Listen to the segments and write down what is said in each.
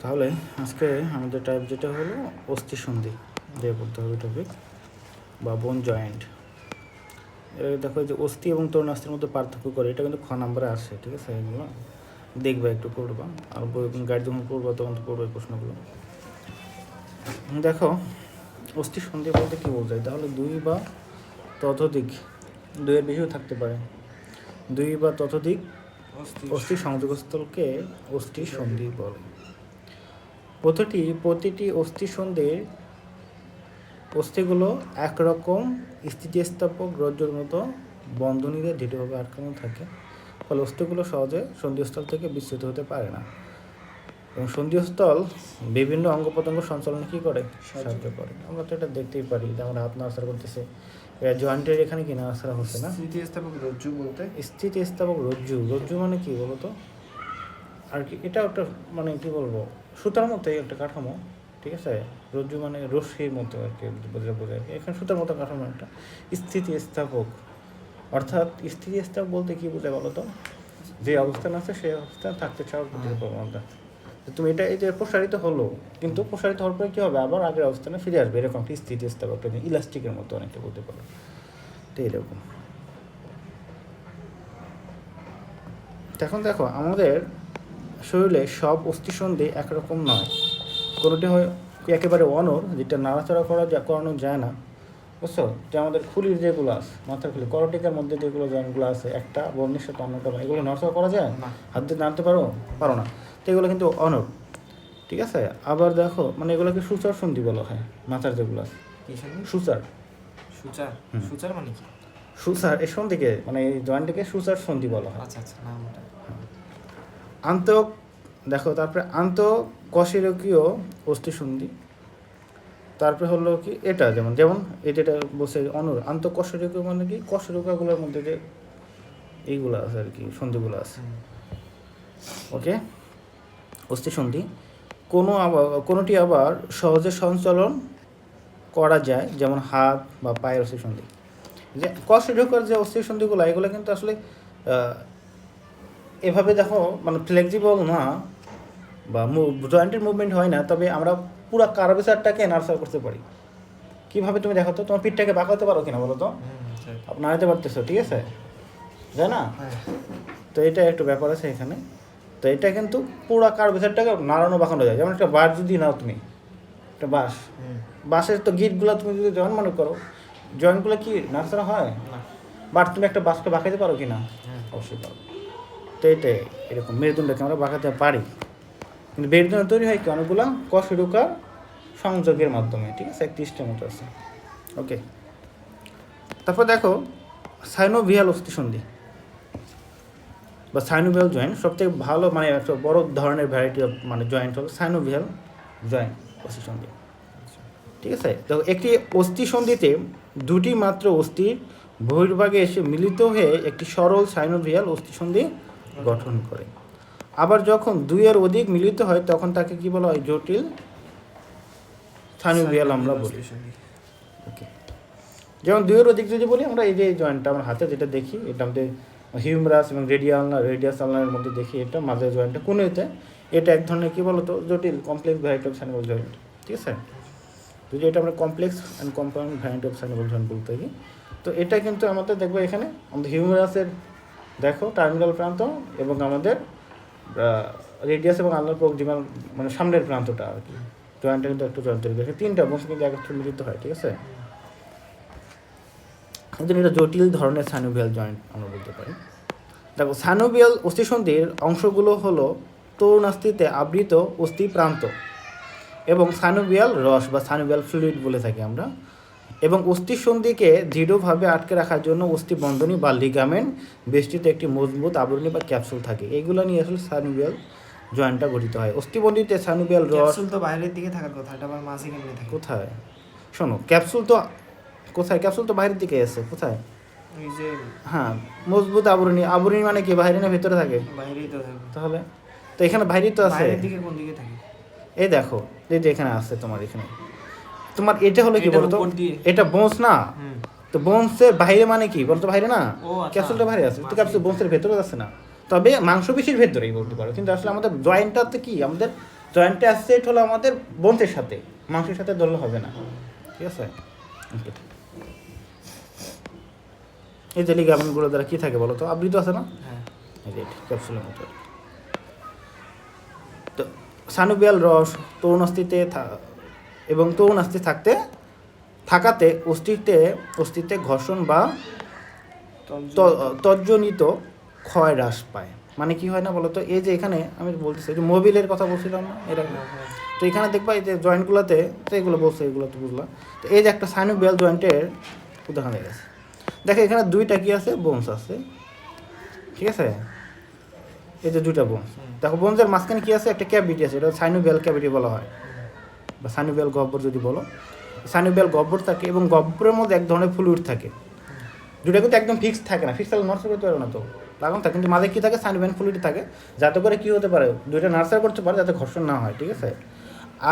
তাহলে আজকে আমাদের টাইপ যেটা হলো অস্থি সন্ধি দিয়ে পড়তে হবে টপিক বা বোন জয়েন্ট। দেখো যে অস্থি এবং তরুণাস্থির মধ্যে পার্থক্য করে, এটা কিন্তু খ নাম্বারে আসে, ঠিক আছে? এগুলো দেখবে, একটু পড়বা, আর গাইড যখন পড়বা তখন তো পড়বে প্রশ্নগুলো। দেখো অস্থি সন্ধি বলতে কী বোঝায়, তাহলে দুই বা ততোধিক, দুইয়ের বেশিও থাকতে পারে, দুই বা ততোধিক অস্থি সংযোগস্থলকে অস্থি সন্ধি বলে। প্রতিটি অস্থি সন্ধির অস্থিগুলো একরকম স্থিতিস্থাপক রজ্জুর মতো বন্ধনীতে দৃঢ়ভাবে আটকানো থাকে, ফলে অস্থিগুলো সহজে সন্ধিস্থল থেকে বিচ্যুত হতে পারে না, এবং সন্ধিস্থল বিভিন্ন অঙ্গ প্রত্যঙ্গ সঞ্চালনে কী করে, সাহায্য করে। আমরা তো এটা দেখতেই পারি যে আমরা হাত নাড়াচাড়া করতেছে, জয়েন্টের এখানে কি নাড়াচাড়া হচ্ছে না। স্থিতিস্থাপক রজ্জু বলতে স্থিতিস্থাপক রজ্জু, রজ্জু মানে কি বলো তো? আর কি এটা একটা মানে কি বলবো, সুতার মতো একটা কাঠামো, ঠিক আছে? রজ্জু মানে রশ্মির মতো আর কি বোঝায়, এখানে সুতার মতো কাঠামো একটা স্থিতিস্থাপক। অর্থাৎ স্থিতিস্থাপক বলতে কি বোঝায় বলো তো? যে অবস্থান আছে সেই অবস্থান থাকতে চাওয়ার প্রবণতা। তুমি এটা এই যে প্রসারিত হলো, কিন্তু প্রসারিত হওয়ার পরে কী হবে, আবার আগের অবস্থানে ফিরে আসবে, এরকম একটি স্থিতিস্থাপক, ইলাস্টিকের মতো অনেকটা বলতে পারো। তো এরকম। এখন দেখো আমাদের শরীরে সব অস্থিসন্ধি একরকম নয়, কোনোটি হয় একেবারে অনড়, যেটা নাড়াচাড়া করানো যায় না, বুঝছো? যে আমাদের খুলির যেগুলো আছে, মাথার খুলি করটিকার মধ্যে যেগুলো জয়েন্টগুলো আছে, একটা বর্ণের সাথে অন্যটা, এগুলো নাড়াচাড়া করা যায় না, হাত দিয়ে নাড়তে পারো না, তো এগুলো কিন্তু অনড়, ঠিক আছে? আবার দেখো মানে এগুলোকে সূচার সন্ধি বলা হয়, মাথার যেগুলো আছে সূচার। সূচার সূচার মানে কি? সূচার এই সন্ধিকে মানে এই জয়েন্টকে সূচার সন্ধি বলা হয়। আচ্ছা আচ্ছা, নামটা দেখো তারপরে আন্তঃকশেরকীয় অস্থিসন্ধি, তারপরে হলো কি এটা যেমন এটা বলছে অনুর আন্তঃকশেরকীয় মানে কি, কশেরকাগুলোর মধ্যে যে এইগুলো আছে আর কি, সন্ধিগুলো আছে, ওকে? অস্থিসন্ধি কোনোটি আবার সহজে সঞ্চালন করা যায়, যেমন হাত বা পায়ের অস্থিসন্ধি। যে কশেরকার যে অস্থিসন্ধিগুলো, এগুলো কিন্তু আসলে এভাবে দেখো মানে ফ্লেক্সিবল না, বা জয়েন্টের মুভমেন্ট হয় না, তবে আমরা পুরো কার্ভেচারটাকে নার্সার করতে পারি। কীভাবে তুমি দেখো তো, তোমার পিঠটাকে বাঁকাতে পারো কিনা বলো তো? আপনার নাড়াতে পারতেছো, ঠিক আছে, তাই না? তো এটা একটু ব্যাপার আছে এখানে। তো এটা কিন্তু পুরো কার্ভেচারটাকে নাড়ানো বাঁকানো যায়। যেমন একটা বাঁশ যদি নাও তুমি, একটা বাঁশের তো গিটগুলো তুমি যদি জয়েন্ট মনে করো, জয়েন্টগুলো কি নাড়াচাড়া হয়? বাট তুমি একটা বাঁশকে বাঁকাতে পারো কিনা? অবশ্যই পারো। তো এটাই এরকম মেরুদণ্ডকে আমরা বাঁকাতে পারি, কিন্তু মেরুদণ্ড তৈরি হয় কি অনেকগুলো কশেরুকার সংযোগের মাধ্যমে, ঠিক আছে? 31টার মতো আছে, ওকে? তারপর দেখো সাইনোভিয়াল অস্থিসন্ধি বা সাইনোভিয়াল জয়েন্ট, সবথেকে ভালো মানে একটা বড় ধরনের ভ্যারাইটি অফ মানে জয়েন্ট হলো সাইনোভিয়াল জয়েন্ট অস্থিসন্ধি, ঠিক আছে? তো একটি অস্থিসন্ধিতে দুটি মাত্র অস্থির বহির্ভাগে এসে মিলিত হয়ে একটি সরল সাইনোভিয়াল অস্থিসন্ধি গঠন করে। আবার যখন দুইয়ের অধিক মিলিত হয় তখন তাকে কি বলা হয়, জটিল সাইনোভিয়াল আমরা বলি, ওকে? যেমন দুইয়ের অধিক যদি বলি আমরা, এই যে জয়েন্টটা আমার হাতে যেটা দেখি, এটা আমাদের হিউমেরাস এবং রেডিয়াস আলনার মধ্যে দেখি, এটা মাঝের জয়েন্টটা কোনোতে, এটা এক ধরনের কী বলতো, জটিল complex variety of synovial joint, ঠিক আছে? যদি এটা আমরা complex and compound variety of synovial joint বলতে থাকি, তো এটা কিন্তু আমাদের দেখবো এখানে আমাদের হিউমেরাসের দেখো টার্মিনাল প্রান্ত, এবং আমাদের রেডিয়াস এবং আলনার প্রক্সিমাল মানে সামনের প্রান্তটা আর কি, জয়েন্টটা কিন্তু একটু জয়েন্ট তৈরি করে, তিনটা বংশ কিন্তু একত্রে মিলিত হয়, ঠিক আছে? এটা জটিল ধরনের সাইনোভিয়াল জয়েন্ট আমরা বলতে পারি। দেখো সাইনোভিয়াল অস্থিসন্ধির অংশগুলো হলো তরুণাস্থিতে আবৃত অস্থি প্রান্ত এবং সাইনোভিয়াল রস বা সাইনোভিয়াল ফ্লুইড বলে থাকি আমরা, এবং অস্থিসন্ধিকে দৃঢ়ভাবে আটকে রাখার জন্য অস্থি বন্ধনী বা লিগামেন্ট বেষ্টিত একটি মজবুত আবরণী বা ক্যাপসুল থাকে। এইগুলো নিয়ে আসলে সাইনোভিয়াল জয়েন্টটা গঠিত হয়। অস্থিবন্ধিতে সাইনোভিয়াল রস ক্যাপসুল তো বাইরের দিকে থাকার কথা, এটা আবার মাঝে কেমনে থাকে? কোথায়? শোনো, ক্যাপসুল তো কোথায়, ক্যাপসুল তো বাইরের দিকে আছে, কোথায়? ওই যে হ্যাঁ, মজবুত আবরণী মানে কি, বাইরে না ভেতরে থাকে? বাইরেই তো থাকে। তাহলে তো এখানে বাইরেই তো আছে। বাইরের দিকে কোন দিকে থাকে? এই দেখো, এই যে এখানে আছে তোমার, এখানে তোমার এটা হলো কি বলতো, এটা বোনস না, তো বোনসের বাইরে মানে কি বলতো, বাইরে না, ক্যাপসুলটা বাইরে আছে, তো ক্যাপসুল বোনসের ভেতরে আছে না, তবে মাংসপেশির ভেতরেই বলতে পারো, কিন্তু আসলে আমাদের জয়েন্টটাতে কি, আমাদের জয়েন্টে অ্যাসোসিয়েট হলো আমাদের বোনসের সাথে, মাংসের সাথে ধরলে হবে না, ঠিক আছে? Okay. এই যে লিগামেন্টগুলো দ্বারা কি থাকে বলো তো, আবৃত আছে না? হ্যাঁ এই যে ক্যাপসুলের মতো। তো সানুবিয়াল রস তরুণ অস্থিতে এবং তরুণ অস্থি থাকাতে অস্থিতে ঘর্ষণ বা তজ্জনিত ক্ষয় হ্রাস পায়। মানে কি হয় না বলো তো, এই যে এখানে আমি বলতেছি যে মোবিলের কথা বলছিলাম না এর আগে, তো এখানে দেখবা এই যে জয়েন্টগুলোতে, তো এগুলো বলছে, এগুলো তো বুঝলাম। তো এই যে একটা সাইনোবিয়াল জয়েন্টের উদাহরণ হয়ে গেছে। দেখো এখানে দুইটা কি আছে, বোনস আছে, ঠিক আছে? এই যে দুইটা বোনস, দেখো বোনসের মাঝখানে কি আছে, একটা ক্যাভিটি আছে, এটা সাইনোবিয়াল ক্যাভিটি বলা হয়, বা সাইনোবিয়াল গহ্বর যদি বলো। সাইনোবিয়াল গহ্বর থাকে এবং গহ্বরের মধ্যে এক ধরনের ফ্লুইড থাকে। দুইটা কিন্তু একদম ফিক্স থাকে না, ফিক্স তাহলে নার্সারি করতে পারবে না, তো লাগানো থাকে, কিন্তু মাঝে কী থাকে, সাইনোবিয়াল ফ্লুইড থাকে, যাতে করে কী হতে পারে, দুইটা নার্সারি করতে পারে যাতে ঘর্ষণ না হয়, ঠিক আছে?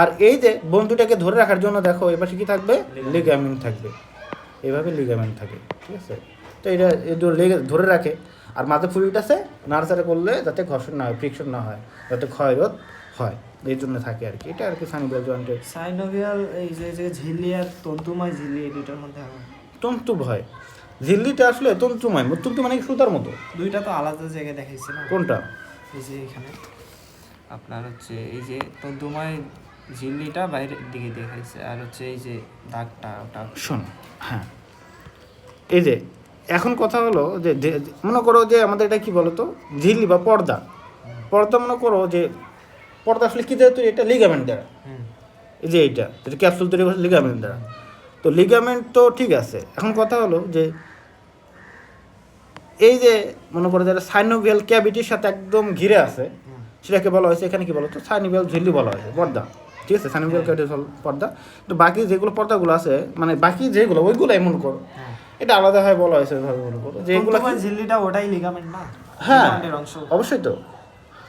আর এই যে বোন দুটাকে ধরে রাখার জন্য দেখো এবার কী থাকবে, লিগামেন্ট থাকবে, এইভাবে লিগামেন্ট থাকে, ঠিক আছে? তো এটা ধরে রাখে, আর মাঝে ফ্লুইড আছে, নার্সারি করলে যাতে ঘর্ষণ না হয়, ফ্রিকশন না হয়, যাতে ক্ষয়রোধ হয়, এই জন্য থাকে আর কি। এটা আর কি সাইনোবিয়াল জয়েন্টের। সাইনোভিয়াল এই যে ঝিল্লি আর তন্তুময় ঝিল্লি, এই দুইটার মধ্যে হয়। তন্তু ভয়, ঝিল্লিটা আসলে তন্তুময়, তন্তু মানে কি সুতার মতো? দুইটা তো আলাদা জায়গায় দেখাইছে না? কোনটা? এই যে এখানে আপনার হচ্ছে এই যে তন্তুময় ঝিল্লিটা বাইরের দিকে দেখাইছে, আর হচ্ছে এই যে দাগটা ওটা। শোনো, হ্যাঁ, এই যে এখন কথা হলো যে মনে করো যে আমাদের এটা কি বলতো, ঝিল্লি বা পর্দা, মনে করো যে পর্দা আসলে কী দ্বারা তৈরি, এটা লিগামেন্ট দ্বারা, এই যে এইটা যেটা ক্যাপসুল তৈরি করছে লিগামেন্ট দ্বারা। তো লিগামেন্ট তো ঠিক আছে, এখন কথা হলো যে এই যে মনে করো যারা সাইনোভিয়াল ক্যাভিটির সাথে একদম ঘিরে আছে, সেটাকে বলা হয়েছে এখানে কি বলতো, সাইনোভিয়াল ঝিল্লি বলা হয়েছে, পর্দা, ঠিক আছে? সাইনোভিয়াল ক্যাভিটি পর্দা। তো বাকি যেগুলো পর্দাগুলো আছে, মানে বাকি যেগুলো ওইগুলো এমন করো, এটা আলাদা হয় বলা হয়েছে ওইভাবে মনে করো যে এগুলো ঝিল্লিটা ওটাই লিগামেন্ট না? হ্যাঁ লিগামেন্টের অংশ অবশ্যই।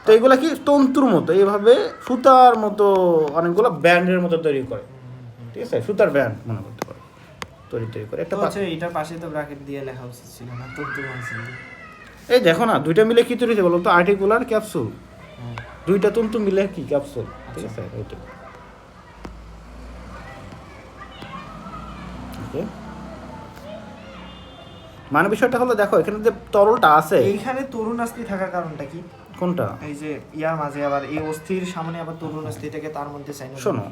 তো এগুলা কি তন্তুর মতো, এইভাবে সুতার মতো অনেকগুলো ব্যান্ডের মতো তৈরি করে, ঠিক আছে? সুতার ব্যান্ড মনে করতে পারো, তৈরি করে একটা হচ্ছে এটার পাশে তো ব্র্যাকেট দিয়ে লেখা উচিত ছিল না, তন্তুময় ঝিল্লি। এই দেখো না, দুইটা মিলে কি তৈরি হয়েছে বলো তো, আর্টিকুলার ক্যাপসুল, দুইটা তন্তু মিলে কি ক্যাপসুল, ঠিক আছে? ওইটা ওকে। মানে বিষয়টা হলো দেখো এখানে যে তরলটা আছে, এইখানে তরুণ অস্থি থাকার কারণটা কি? কোনটা? এই যে ইয়ার মাঝে আবার এই অস্থির সামনে আবার তরুণ অস্থিটাকে তার মধ্যে সাইনোভিয়াল। শোনো,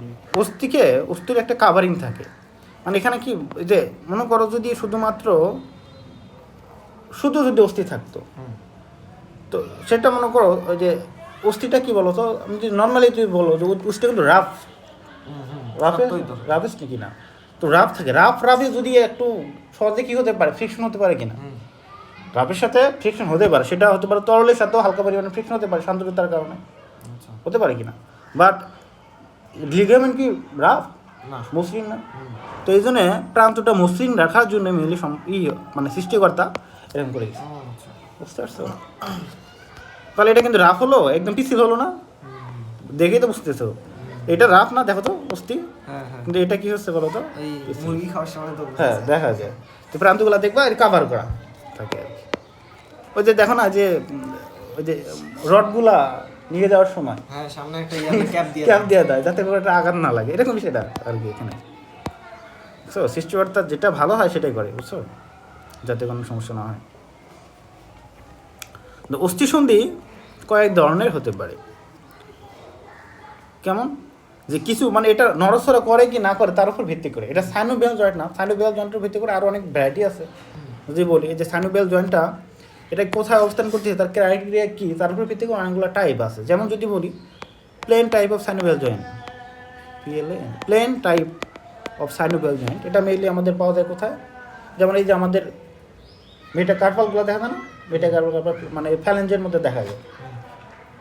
অস্থির একটা কাভারিং থাকে, মানে এখানে কি যে মনে করো যদি শুধুমাত্র যদি অস্থি থাকতো, তো সেটা মনে করো ওই যে অস্থিটা কি বলো তো, আমি যদি নর্মালি তুমি বলো যে অস্থিটা কিন্তু রাফেস্ট কি না, তো রাফ থাকে, রাফে যদি একটু সহজে কি হতে পারে, ফ্রিকশন হতে পারে কিনা, রাফের সাথে ফ্রিকশন হতে পারে, সেটা হতে পারে তরলের সাথেও হালকা পরিমাণে ফ্রিকশন হতে পারে সান্দ্রতার কারণে, হতে পারে কিনা। বাট লিগামেন্ট কি রাফ না, মসৃণ না, তো এই জন্য প্রান্তটা মসৃণ রাখার জন্য মেনলি মানে সৃষ্টিকর্তা এরকম করে গেছে, বুঝতে পারছো? তাহলে এটা কিন্তু রাফ হলো, একদম পিছিল হলো না, দেখেই তো বুঝতেছো এটা রাফ না, দেখো তো অস্থি, কিন্তু এটা কি হচ্ছে বলো তো, এই মুরগি খাওয়ার সময় তো হ্যাঁ দেখা যায়, তো প্রান্তগুলো দেখবা এর কাভার করা থাকে আর কি। ওই যে দেখো না যে ওই যে রডগুলা নিয়ে যাওয়ার সময় হ্যাঁ সামনে একটা ইয়াতে ক্যাপ দিয়ে দেয় যাতে করে এটা আঘাত না লাগে, এরকম সেটা আর কি এখানে। বুঝছো, সৃষ্টিকর্তা যেটা ভালো হয় সেটাই করে, বুঝছো, যাতে কোনো সমস্যা না হয়। অস্থিসন্ধি কয়েক ধরনের হতে পারে, কেমন যে কিছু মানে এটা নড়াচড়া করে কি না করে তার উপর ভিত্তি করে, এটা সাইনোভিয়াল জয়েন্ট না, সাইনোভিয়াল জয়েন্টের ভিত্তি করে আরও অনেক ভ্যারাইটি আছে। যদি বলি এই যে সাইনোভিয়াল জয়েন্টটা এটা কোথায় অবস্থান করতেছে, তার ক্রাইটেরিয়া কী, তার উপর ভিত্তি করে অনেকগুলো টাইপ আছে। যেমন যদি বলি plane type of synovial joint, plane type of synovial joint, এটা মেইনলি আমাদের পাওয়া যায় কোথায়, যেমন এই যে আমাদের মেটাকার্পালগুলো দেখা যায় না, মেটাকার্পাল মানে ফ্যালেঞ্জের মধ্যে দেখা যায়,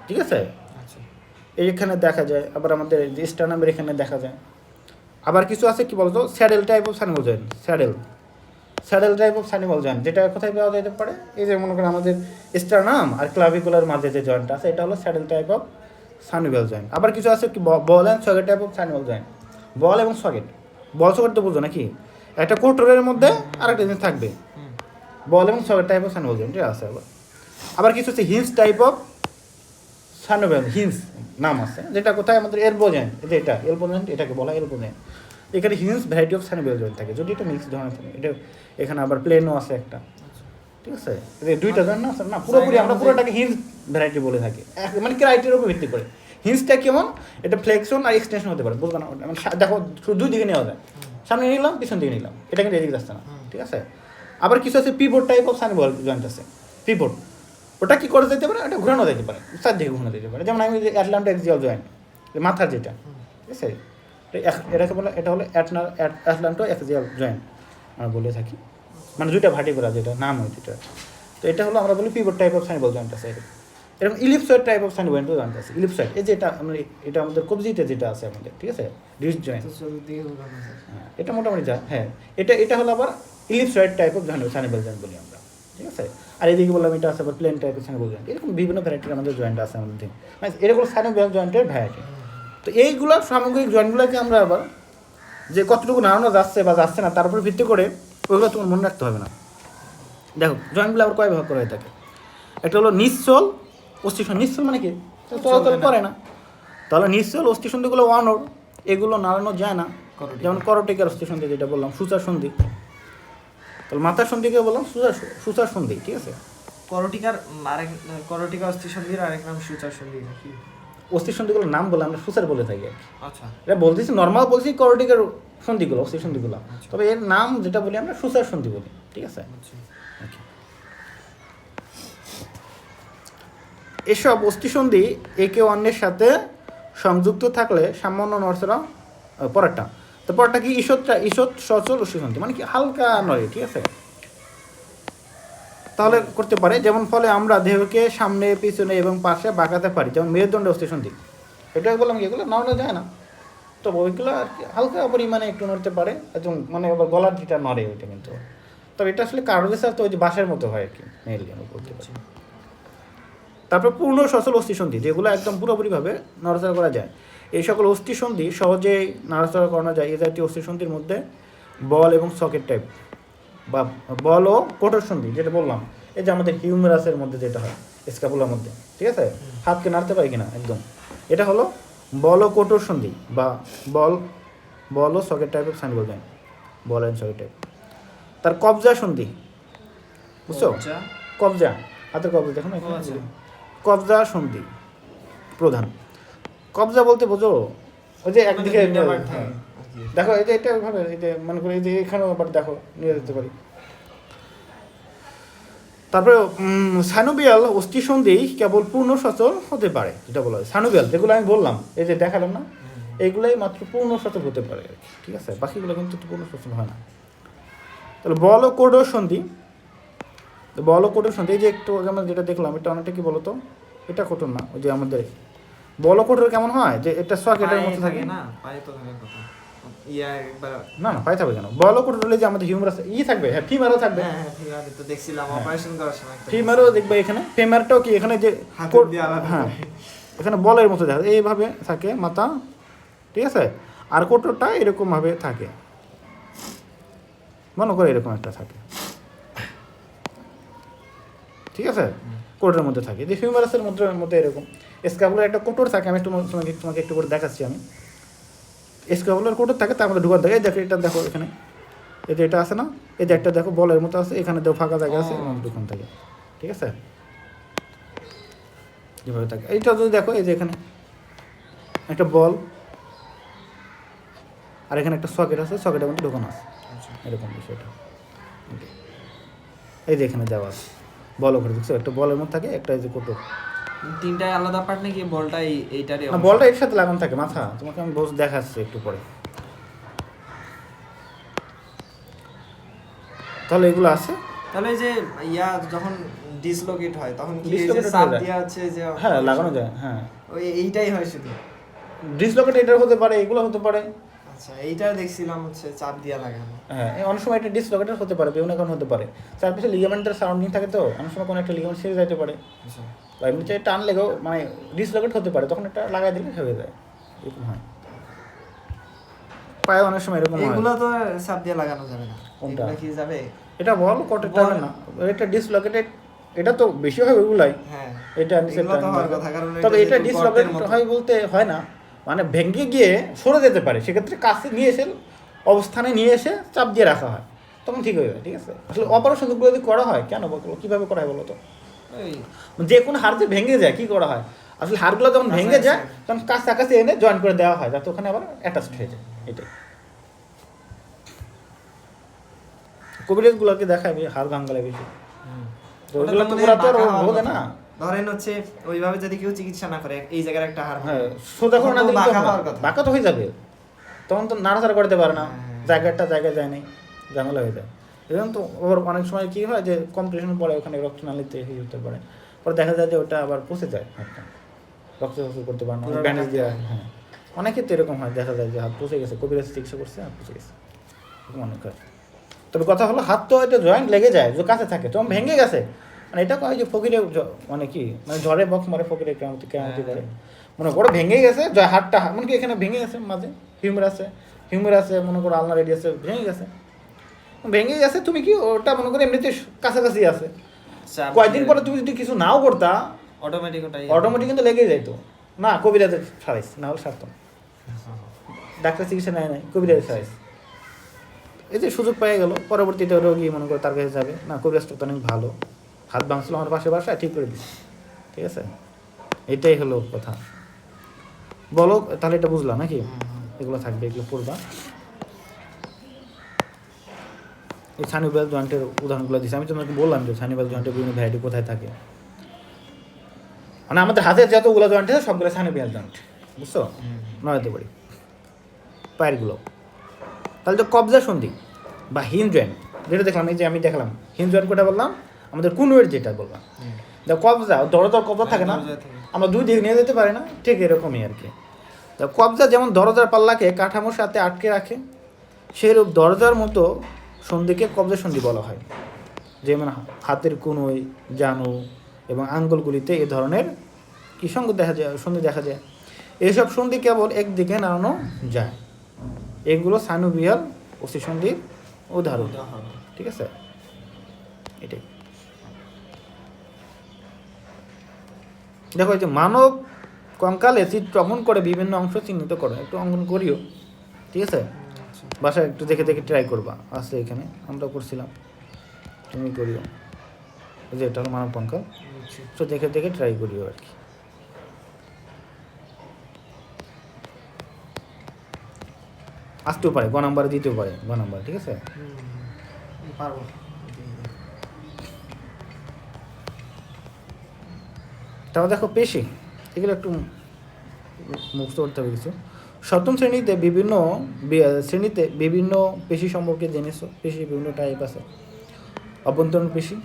ঠিক আছে? এইখানে দেখা যায়, আবার আমাদের যে স্টার্নামের এখানে দেখা যায়। আবার কিছু আছে কি বলতো, saddle type of synovial joint, saddle type of synovial joint, যেটা কোথায় পাওয়া যেতে পারে, এই যে মনে করেন আমাদের স্টার্নাম আর ক্লাভিকুলার মাঝে যে জয়েন্ট আছে, এটা হলো saddle type of synovial joint. আবার কিছু আছে কি ball and socket type of synovial joint, ball এবং সকেট, বল সকেট তো বুঝো নাকি, একটা কোটরের মধ্যে আরেকটা জিনিস থাকবে, বল এবং socket type of synovial joint আছে। আবার কিছু হচ্ছে hinge type of synovial hinge নাম আছে, যেটা কোথায় আমাদের এলবো জয়েন্ট, এই যে এটা এলবো জয়েন্ট, এটাকে বলা হয় এলবো জয়েন্ট। এখানে hinge variety of synovial joint থাকে, যদি এটা মিক্স ধরনের থাকে। এটা এখানে আবার প্লেনও আছে একটা, ঠিক আছে। এই দুইটা জয়েন্ট না না, পুরোপুরি আমরা পুরোটাকে হিন্স ভ্যারাইটি বলে থাকি, মানে ক্রাইটেরিয়ার উপর ভিত্তি করে। হিন্সটা কেমন, এটা ফ্লেক্সন আর এক্সটেনশন হতে পারে, বুঝবে না? মানে দেখো দুই দিকে নেওয়া যায়, সামনে নিলাম পিছন দিকে নিলাম, এটা কিন্তু এদিকে যাচ্ছে না, ঠিক আছে। আবার কিছু আছে pivot type of synovial joint আছে, পিভট, ওটা কি করে যেতে পারে, ওটা ঘোরানো যেতে পারে, চারদিকে ঘোরানো যেতে পারে। যেমন আমি যে অ্যাটলান্টা এক্সিয়াল জয়েন্ট, মাথার যেটা, ঠিক আছে, এটাকে বলে, এটা হলো অ্যাটলান্টা এক্সিয়াল জয়েন্ট আমরা বলে থাকি, মানে দুইটা ভার্টিব্রা যেটা নাম হয় যেটা। তো এটা হলো আমরা বলি pivot type of synovial joint আছে। এরকম ইলিপসয়েড টাইপ অফ সাইনোভিয়াল জয়েন্ট আছে, ইলিপসয়েড, এই যেটা আমরা, এটা আমাদের কবজিতে যেটা আছে আমাদের, ঠিক আছে, রিস্ট জয়েন্ট, হ্যাঁ, এটা মোটামুটি যা, হ্যাঁ, এটা হলো আবার ইলিপসয়েড টাইপ অফ সাইনোভিয়াল জয়েন্ট বলি আমরা, ঠিক আছে। আর এদিকে বললাম এটা আছে আবার প্লেন টাইপের সাইনোভিয়াল জয়েন্ট, এরকম বিভিন্ন ভ্যারাইটির আমাদের জয়েন্ট আছে আমাদের, মানে এরকম সাইনোভিয়াল জয়েন্টের ভ্যারাইটি। তো এইগুলো সামগ্রিক জয়েন্টগুলোকে আমরা আবার যে কতটুকু নাড়ানো যাচ্ছে বা যাচ্ছে না তার উপর ভিত্তি করে ওইগুলো তোমার মনে রাখতে হবে না। দেখো জয়েন্টগুলো আবার কয় ভাগ করা হয়ে থাকে, একটা হলো নিশ্চল অস্থিসন্ধি, নিশ্চল মানে কি চলাচল করে না, তাহলে নিশ্চল অস্থিসন্ধিগুলো ওয়ানর, এগুলো নাড়ানো যায় না, যেমন করটিকার অস্থিসন্ধি যেটা বললাম, সূচার সন্ধি, তাহলে মাথার সন্ধিকে বললাম সূচার সন্ধি, ঠিক আছে। করটিকা অস্থিসন্ধির আরেক নাম সূচার সন্ধি নাকি? অস্থিসন্ধিগুলোর নাম বলে আমরা সূচার বলে থাকি আর কি। আচ্ছা, এটা বলতেছি নর্মাল বলছি করটিকার সন্ধিগুলো, অস্থিসন্ধিগুলো, তবে এর নাম যেটা বলি আমরা সূচার সন্ধি বলি, ঠিক আছে। এসব অস্থিসন্ধি একে অন্যের সাথে সংযুক্ত থাকলে সামান্য নড়চড়া, পরেরটা, তো পরেরটা কি ঈষৎ সচল অস্থিসন্ধি, মানে কি হালকা নড়ে, ঠিক আছে, তাহলে করতে পারে। যেমন ফলে আমরা দেহকে সামনে পিছনে এবং পাশে বাঁকাতে পারি, যেমন মেরুদণ্ড অস্থিসন্ধি, এটা বললাম কি এগুলো নাড়ানো যায় না, তো ওইগুলো আর কি হালকা পরিমাণে একটু নড়তে পারে, এবং মানে আবার গলার যেটা নড়ে ওইটা কিন্তু, তবে এটা আসলে কার্ডিওভাস্কুলার, তো ওই যে বাঁশের মতো হয় আর কি, মেনলি আমরা বলতে পারি। তারপর পূর্ণ সচল অস্থিসন্ধি, যেগুলো একদম পুরোপুরিভাবে নড়াচড়া করা যায়, এই সকল অস্থিসন্ধি সহজেই নাড়াচড়া করানো যায়। এই জাতীয় অস্থিসন্ধির মধ্যে বল এবং সকেট টাইপ বা বল ও কঠোর সন্ধি যেটা বললাম, এই যে আমাদের হিউমেরাসের মধ্যে যেটা হয় স্ক্যাপুলার মধ্যে, ঠিক আছে, হাতকে নাড়তে পারি কিনা একদম, এটা হলো বল ও কঠোর সন্ধি বা বল ও socket type of synovial joint, ball and socket type. তার কবজা সন্ধি, বুঝছো, কবজা, হাতের কবজা দেখো না, কবজা সন্ধি প্রধান। কবজা বলতে বোঝো ওই যে একদিকে দেখো, এই যে এটা ওইভাবে, এই যে মনে করি এই যে এখানেও আবার দেখো নিয়ে যেতে পারি। তারপরে সাইনোভিয়াল অস্থিসন্ধি কেবল পূর্ণ সচল হতে পারে, যেটা বলা হয় সাইনোভিয়াল, যেগুলো আমি বললাম এই যে দেখালাম না, এইগুলোই মাত্র পূর্ণ সচল হতে পারে, ঠিক আছে, বাকিগুলো কিন্তু পূর্ণ সচল হয় না। তাহলে বল ও কঠোর সন্ধি, বল ও কঠোর সন্ধি, এই যে একটু আমরা যেটা দেখলাম এটা অনেকটা কি বলতো, এটা কঠোর না, ওই যে আমাদের বল ও কঠোর কেমন হয়, যে এটা সকেটের মতো থাকে না, পায়ে তো থাকে কথা, না না পায়ে থাকবে কেন, বল ও কঠোর হলে যে আমাদের হিউমারাস থাকবে, হ্যাঁ ফিমারও থাকবে, হ্যাঁ ফিমারে তো দেখছিলাম অপারেশন করার সময় ফিমারও দেখবে, এখানে ফিমারটাও কি এখানে যে হ্যাঁ এখানে বলের মতো দেখা যায়, এইভাবে থাকে মাথা, ঠিক আছে, আর কঠোরটা এরকমভাবে থাকে, মনে করে এরকম একটা থাকে, ঠিক আছে, কোটের মধ্যে থাকে, যে ফিউমারাসের মধ্যে এরকম স্ক্যাপুলার একটা কোটর থাকে, আমি একটু তোমাকে একটু করে দেখাচ্ছি, আমি স্ক্যাপুলার কোটর থাকে, তার মধ্যে ঢুকার থাকে, এই দেখো এটা দেখো এখানে, এই যে এটা আছে না, এই যে একটা দেখো বলের মতো আছে, এখানে দেখো ফাঁকা জায়গা আছে, দোকান থাকে, ঠিক আছে, যেভাবে থাকে। এইটা যদি দেখো, এই যে এখানে একটা বল আর এখানে একটা সকেট আছে, সকেটের মধ্যে ঢোকানো আছে, এরকম বিষয়টা, এই যে এখানে দেওয়া আছে বল করে দেখছো, একটা বলের মধ্যে থাকে, একটা এই যে কোটর, তিনটাই আলাদা পার্ট নাকি বলটা এইটারই? না বলটা এর সাথে লাগানো থাকে মাথা, তোমাকে আমি দেখাচ্ছি একটু পরে। তাহলে এগুলো আছে, তাহলে এই যে যখন ডিসলোকেট হয় তখন কি এই যে Dislocated চাপ হয়ে যায়। দেয়া আছে যে হ্যাঁ লাগানো যায়, হ্যাঁ ওই এইটাই হয় শুধু? ডিসলোকেট এটা হতে পারে, এগুলো হতে পারে, আচ্ছা, এইটা দেখছিলাম হচ্ছে চাপ দিয়া লাগানো, হ্যাঁ অনেক সময় এটা ডিসলোকেটেড হতে পারে, বিভিন্ন কারণ হতে পারে, তার পিছনে লিগামেন্টের সারাউন্ডিং থাকে, তো অনেক সময় কোনো একটা লিগামেন্ট ছিঁড়ে যেতে পারে, আচ্ছা, বা এমনিতে টান লেগেও মানে ডিসলোকেট হতে পারে, তখন এটা লাগাই দিলে হয়ে যায়, এরকম হয়। পায়ে অনেক সময় এরকম হয়। এগুলো তো চাপ দিয়ে লাগানো যাবে না, কোনটা? এগুলো কি যাবে? এটা বল কটের টানে না, এটা ডিসলোকেটেড, এটা তো বেশি হয় ওইগুলাই, হ্যাঁ এটা নিচে এগুলো তো হওয়ার কথা, কারণ তবে এটা যেহেতু ডিসলোকেট গর্তের মতো। হয় বলতে হয় না, মানে ভেঙে গিয়ে সরে যেতে পারে, সেক্ষেত্রে কাছে নিয়ে এসে অবস্থানে নিয়ে এসে চাপ দিয়ে রাখা হয়, তখন ঠিক হয়ে যায়। ঠিক আছে, আসলে অপারেশনগুলো যদি করা হয় কেন বলো, কীভাবে করা হয় বলো তো? ওই যে কোনো হাড় যে ভেঙে যায় কী করা হয়, আসলে হাড়গুলো যখন ভেঙে যায় তখন কাছাকাছি এনে জয়েন করে দেওয়া হয় যাতে ওখানে আবার অ্যাটাচড হয়ে যায়। এটাই কবিরাজগুলোকে দেখায় হাড় ভাঙ্গালে বেশি, তো ওইগুলো তো ওরা তো আর বোঝে না। ধরেন হচ্ছে ওইভাবে যদি কেউ চিকিৎসা না করে, এই জায়গার একটা হাড় হ্যাঁ, সোজা করে না দিলে তো বাঁকা হবে না। হওয়ার কথা। বাঁকা তো হয়ে যাবে, তখন তো নাড়াচাড়া করতে পারে না, হ্যাঁ। জায়গায় যায় নাই, ঝামেলা হয়ে যায়। এরকম তো ওর অনেক সময় কী হয় যে কম্পিটিশন পরে ওখানে রক্তনালীতে হয়ে যেতে পারে, পরে দেখা যায় যে ওটা আবার পচে যায় হাতটা, রক্ত করতে পারে না, পুরো ব্যান্ডেজ হাত- দেওয়া হয়। হ্যাঁ, অনেকের তো এরকম হয়, দেখা যায় যে হাত পচে গেছে, কবিরাজ চিকিৎসা করছে হাত পচে গেছে, এরকম অনেক হয়। তবে কথা হলো হাত তো এটা জয়েন্ট লেগে যায়, যে কাছে থাকে তখন ভেঙে গেছে, মানে এটা কয় যে ফকিরে মানে কি, মানে ঝড়ে বক্স মারে ফকিরে কেমন করে, মনে করো ভেঙে গেছে হাতটা, মানে কি এখানে ভেঙে গেছে, মাঝে হিউমার আছে মনে করো, আলনা রেডি আছে, ভেঙে গেছে, তুমি কি ওটা মনে করো এমনিতে কাছাকাছি আছে, কয়েকদিন পরে তুমি যদি কিছু নাও করতা অটোমেটিক কিন্তু লেগে যাইতো। না, কবিরাজের সারাইস, না হলে সারত না। ডাক্তার চিকিৎসা নেয় নাই, কবিরাজের সারাইস। এই যে সুযোগ পেয়ে গেল, পরবর্তীতে রোগী মনে করে তার কাছে যাবে, না কবিরাজটা তো অনেক ভালো, হাত ভাঙছিল আমার পাশে বাসায়, ঠিক করে দিচ্ছে। ঠিক আছে, এটাই হলো কথা। বলো তাহলে, এটা বুঝলাম নাকি? এগুলো থাকবে, এগুলো পড়বা। এই সানিবেল জয়েন্টের উদাহরণগুলো দিচ্ছি, আমি তোমাকে বললাম যে সানিবেল জয়েন্টের বিভিন্ন ভ্যারাইটি কোথায় থাকে। মানে আমাদের হাতের যতগুলো জয়েন্ট আছে সবগুলো সানিবেল জয়েন্ট, বুঝছো? নড়াতে পারি পায়েরগুলো। তাহলে তো কবজা সন্ধি বা হিন জয়েন্ট যেটা দেখলাম, এই যে আমি দেখলাম হিন জয়েন্ট কোটা বললাম, আমাদের কুনুয়ের যেটা বললাম, কবজা দরজার কবজা থাকে না, আমরা দুই দিকে নিয়ে যেতে পারি না, ঠিক এরকমই আর কি। তা কবজা যেমন দরজার পাল্লাকে কাঠামোর সাথে আটকে রাখে, সেরূপ দরজার মতো সন্ধিকে কবজা সন্ধি বলা হয়। যেমন হাতের কুনুই, জানু এবং আঙ্গুলগুলিতে এ ধরনের কি সন্ধি দেখা যায়। এইসব সন্ধি কেবল একদিকে নাড়ানো যায়। এগুলো সানুবিয়াল অস্থিসন্ধির উদাহরণ। ঠিক আছে, এটাই। দেখো, এই যে মানব কঙ্কালে চিত্র অঙ্কন করে বিভিন্ন অংশ চিহ্নিত করো, একটু অঙ্কন করিও। ঠিক আছে, বাসায় একটু দেখে ট্রাই করবা, আছে এখানে আমরা করছিলাম, তুমি করিও। এই যে এটা হলো মানব কঙ্কাল, তো দেখে ট্রাই করিও আর কি। আসতেও পারে, গ নাম্বারে দিতেও পারে, গ নাম্বার। ঠিক আছে, পারবো। তারপর দেখো পেশি, এগুলো একটু মুক্ত করতে হবে কিছু। সপ্তম শ্রেণীতে বিভিন্ন পেশি সম্পর্কে জেনেছো। পেশি বিভিন্ন টাইপ আছে, অভ্যন্তরীণ পেশি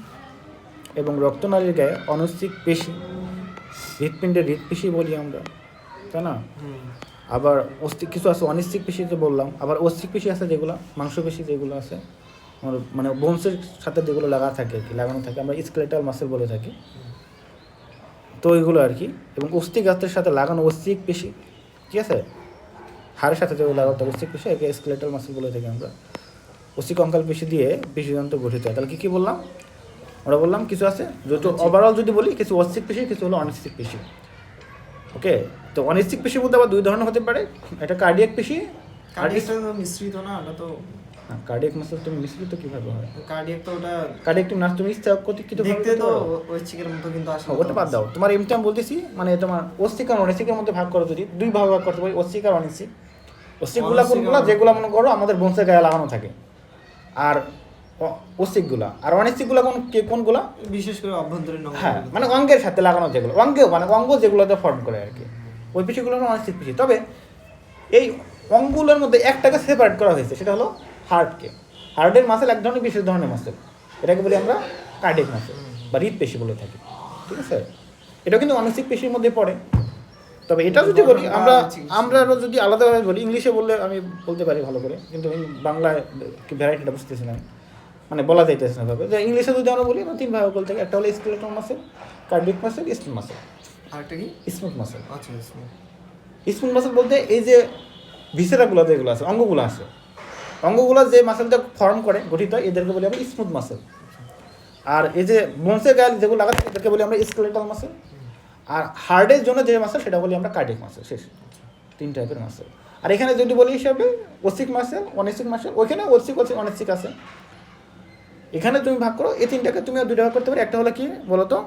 এবং রক্তনালীর গায়ে অনৈচ্ছিক পেশি, হৃৎপিণ্ডের হৃৎপেশি বলি আমরা, তাই না? আবার কিছু আছে অনিশ্চিক পেশি, তো বললাম। আবার ঐচ্ছিক পেশি আছে যেগুলো মাংসপেশি, যেগুলো আছে মানে বোনসের সাথে যেগুলো লাগানো থাকে, আমরা স্কেলেটাল মাসেল বলে থাকি, তো ওইগুলো আর কি। এবং অস্থিগাত্রের সাথে লাগানো অস্থিক পেশি, ঠিক আছে, হাড়ের সাথে যেগুলো লাগানো অস্থিক পেশি, একে স্কেলেটাল মাসেল বলে থাকি আমরা। অস্থিকঙ্কাল পেশি দিয়ে পেশিযন্ত্র গঠিত হয়। তাহলে কী বললাম আমরা? বললাম কিছু আছে, যেহেতু ওভারঅল যদি বলি, কিছু অস্থিক পেশি, কিছু হলো অনিশ্চিক পেশি। ওকে, তো অনিশ্চিক পেশি বলতে আবার দুই ধরনের হতে পারে। এটা কার্ডিয়াক পেশি, মিশ্রিত না, ওটা তো কার্ডিয়াক মাসেল। তুমি মিশ্রিত কিভাবে হয়? কার্ডিয়াক তো ওটা কার্ডিয়াক তুমি তুমি দেখতে তো ঐচ্ছিকের মতো, কিন্তু আসলে ওটা বাদ দাও, তোমার এমনি আমি বলতেছি, মানে তোমার অস্থিক আর অনিশ্চিকের মধ্যে ভাগ করো, যদি দুই ভাগ করতে পারি, অস্থিক আর অনিশ্চিক। অস্থিকগুলা কোনগুলো? যেগুলো মনে করো আমাদের বোনসের গায়ে লাগানো থাকে, আর অস্থিকগুলা। আর অনিশ্চিকগুলা কোনগুলা? বিশেষ করে অভ্যন্তরীণ অঙ্গ। হ্যাঁ, মানে অঙ্গের সাথে লাগানো যেগুলো, অঙ্গেও মানে অঙ্গ যেগুলোতে ফর্ম করে আর কি, ওই পেশিগুলো হলো অনিশ্চিক পেশি। তবে এই অঙ্গগুলোর মধ্যে একটাকে সেপারেট করা হয়েছে, সেটা হলো হার্টকে। হার্টের মাসেল এক ধরনের বিশেষ ধরনের মাসেল, এটাকে বলি আমরা কার্ডিয়াক মাসেল বা হৃৎপেশি বলে থাকি। ঠিক আছে, এটা কিন্তু অনিশ্চিক পেশির মধ্যে পড়ে। তবে এটা যদি বলি আমরা যদি আলাদাভাবে বলি, ইংলিশে বললে আমি বলতে পারি ভালো করে, কিন্তু বাংলায় ভ্যারাইটিটা বুঝতেছি না, মানে বলা যাইতেছে না ভাবে। যে ইংলিশে যদি আমরা বলি, আমরা তিন ভাবে বলতে থাকি। একটা হলো skeletal muscle, cardiac muscle, smooth muscle. আরেকটা কি? Smooth muscle. আচ্ছা, স্মুথ মাসেল বলতে এই যে ভিসেরাগুলো যেগুলো আছে, অঙ্গগুলো আছে, অঙ্গগুলো যে মাসেলটা ফর্ম করে গঠিত হয়, এদেরকে বলি আমরা স্মুথ মাসেল। আর এই যে বোনসের গায়ে যেগুলো লাগাচ্ছে, এদেরকে বলি আমরা স্কেলেটাল মাসেল। আর হার্টের জন্য যে মাসেল সেটা বলি আমরা কার্ডিয়াক মাসেল, শেষ। 3 টাইপের মাসেল। আর এখানে যদি বলি হিসাবে ওসিক মাসেল, অনেসিক মাসেল, ওইখানে ওসিক অনেসিক আছে। এখানে তুমি ভাগ করো, এই 3টাকে তুমি আর 2টা ভাগ করতে পারো। একটা হলো কি বলো তো,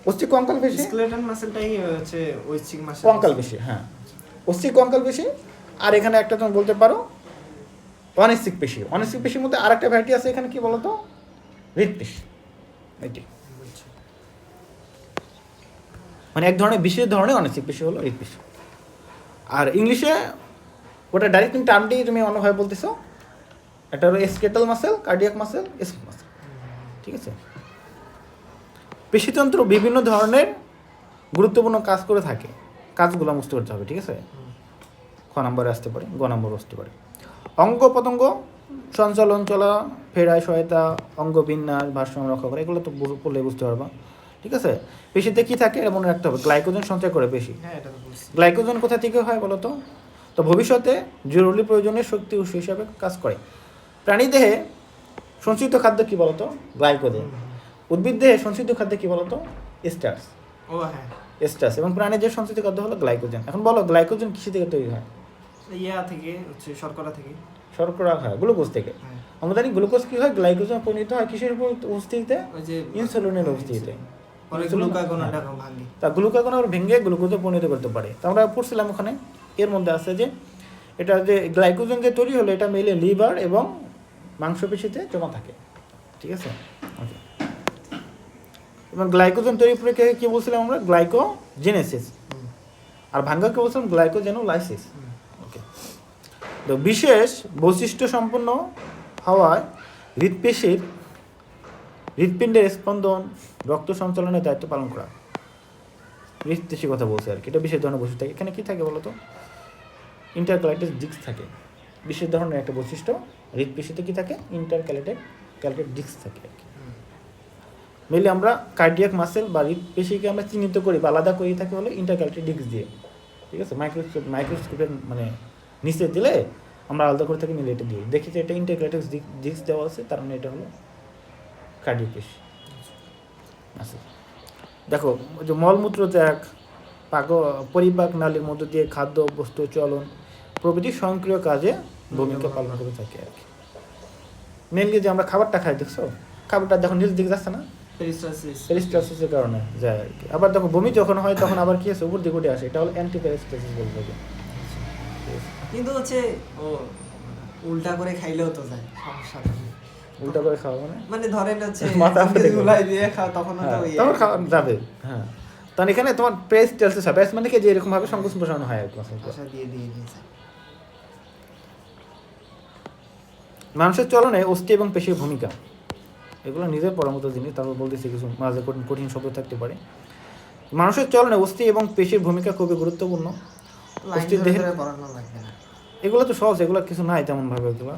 ওসিক কঙ্কাল পেশি, স্কেলেটাল মাসেলটাই হচ্ছে ঐচ্ছিক মাসেল, কঙ্কাল পেশি, হ্যাঁ ওসিক কঙ্কাল পেশি। আর এখানে একটা তুমি বলতে পারো অনেসিক পেশি। অনেসিক পেশির মধ্যে আরেকটা ভ্যারাইটি আছে এখানে, কি বলো তো, হৃৎপেশি। এটি মানে এক ধরনের বিশেষ ধরনের অনেসিক পেশি হলো হৃৎপেশি। আর ইংলিশে ওটা ডাইরেক্ট টার্ম দিয়ে তুমি অন্যভাবে বলতেছো, একটা হলো skeletal muscle, cardiac muscle, smooth muscle, ঠিক আছে। পেশিতন্ত্র বিভিন্ন ধরনের গুরুত্বপূর্ণ কাজ করে থাকে, কাজগুলো বুঝতে করতে হবে, ঠিক আছে। খ নম্বরে আসতে পারে, গ নম্বরে আসতে পারে। অঙ্গ প্রত্যঙ্গ সঞ্চালন, চলা ফেরায় সহায়তা, অঙ্গ বিন্যাস, ভারসাম্য রক্ষা করে, এগুলো তো পড়লে বুঝতে পারবা, ঠিক আছে। পেশিতে কি থাকে এটা মনে রাখতে হবে, গ্লাইকোজেন সঞ্চয় করে পেশি। হ্যাঁ এটা তো বলছি। গ্লাইকোজেন কোথা থেকে হয় বলো তো? তো ভবিষ্যতে জরুরি প্রয়োজনীয় শক্তি উৎস হিসাবে কাজ করে। প্রাণীদেহে সঞ্চিত খাদ্য কি বলো তো? গ্লাইকোজেন। উদ্ভিদ দেহে সঞ্চিত খাদ্য কি বলো তো? স্টার্চ। ও হ্যাঁ, স্টার্চ। এবং প্রাণীদের সঞ্চিত খাদ্য হলো গ্লাইকোজেন। এখন বলো গ্লাইকোজেন কিসে থেকে তৈরি হয়? ইয়া থেকে হচ্ছে শর্করা থেকে। শর্করা হয়, গ্লুকোজ থেকে। হ্যাঁ, আমরা জানি গ্লুকোজ কি হয়, গ্লাইকোজেন পরিণত হয় কিসের উপস্থিতিতে? ওই যে ইনসুলিনের উপস্থিতিতে। পরে ইনসুলিন, গ্লুকাগনটা হ্যাঁ। ভাঙে। তা গ্লুকাগন আর ভেঙে গ্লুকোজে পরিণত করতে পারে। তা আমরা পড়ছিলাম ওখানে, এর মধ্যে আছে যে এটা যে গ্লাইকোজেন যে তৈরি হলো এটা মেলে লিভার এবং মাংসপেশিতে জমা থাকে, ঠিক আছে। ওকে। এবং গ্লাইকোজেন তৈরি প্রক্রিয়াকে কি বলছিলাম আমরা? গ্লাইকোজেনেসিস। হুম। আর ভাঙ্গাকে বলছিলাম গ্লাইকোজেনোলাইসিস। ওকে। তো বিশেষ বৈশিষ্ট্য সম্পন্ন হওয়ায় হৃৎপিণ্ডের স্পন্দন, রক্ত সঞ্চালনের দায়িত্ব পালন করা। হৃৎপেশির কথা বলছে আর কি, এটা বিশেষ ধরনের বৈশিষ্ট্য থাকে। এখানে কি থাকে বলো তো? ইন্টারক্যালেটেড ডিস্ক থাকে, বিশেষ ধরনের একটা বৈশিষ্ট্য। হৃৎপেশিতে কি থাকে? ইন্টারক্যালেটেড ডিস্ক থাকে আর কি। মেনলি আমরা কার্ডিয়াক মাসেল বা হৃৎপেশিকে আমরা চিহ্নিত করি বা আলাদা করি থাকি হলো ইন্টারক্যালেটেড ডিস্ক দিয়ে, ঠিক আছে। মাইক্রোস্কোপের মানে নিচে দিলে আমরা আলাদা করে থাকি, মিলে এটা দিয়ে দেখি যে এটা ইন্টারক্যালেটেড ডিস্ক দেওয়া আছে, তার মানে এটা হলো কার্ডিয়াক পেশি। আচ্ছা, দেখো ওই যে মলমূত্র ত্যাগ, পরিপাক নালীর মধ্য দিয়ে খাদ্য বস্তু চলন প্রভৃতি স্বয়ংক্রিয় কাজে ভূমিকা পালন করে থাকে আর কি। মেনলি যে আমরা খাবারটা খাই, দেখছো খাবারটা যখন নিজ দিকে যাচ্ছে না, পেরিস্টালসিস। পেরিস্টালসিসের কারণে যায় আর কি। আবার দেখো বমি যখন হয় তখন আবার কি আছে, উপর দিকে উঠে আসে, এটা হলো অ্যান্টি পেরিস্টালসিস বলতে হবে। কিন্তু হচ্ছে ও উল্টা করে খাইলেও তো যায়, সমস্যা নেই। উল্টা করে খাওয়া মানে মানে ধরেন হচ্ছে মাথা মুখে ফেটে গেল। ধুলাই দিয়ে খাও তখন তো হ্যাঁ, তখন খাওয়া যাবে। হ্যাঁ, তখন এখানে তোমার পেরিস্টালসিস হবে, মানে কি যে এরকম ভাবে সংকোচন প্রসারণ হয় আর কি। আশা দিয়ে দিয়ে দিয়েছে। মানুষের চলনে অস্থি এবং পেশির ভূমিকা, এগুলো নিজের পরামর্শ জিনিস, তারপর বলতেছি কিছু মাঝে কঠিন শব্দ থাকতে পারে। মানুষের চলনে অস্থি এবং পেশির ভূমিকা খুবই গুরুত্বপূর্ণ। লাইন অস্থির ধরে দেহের ধরে পড়ানো লাগবে না। এগুলো তো সহজ, এগুলো কিছু নাই তেমন ভাবে, এগুলো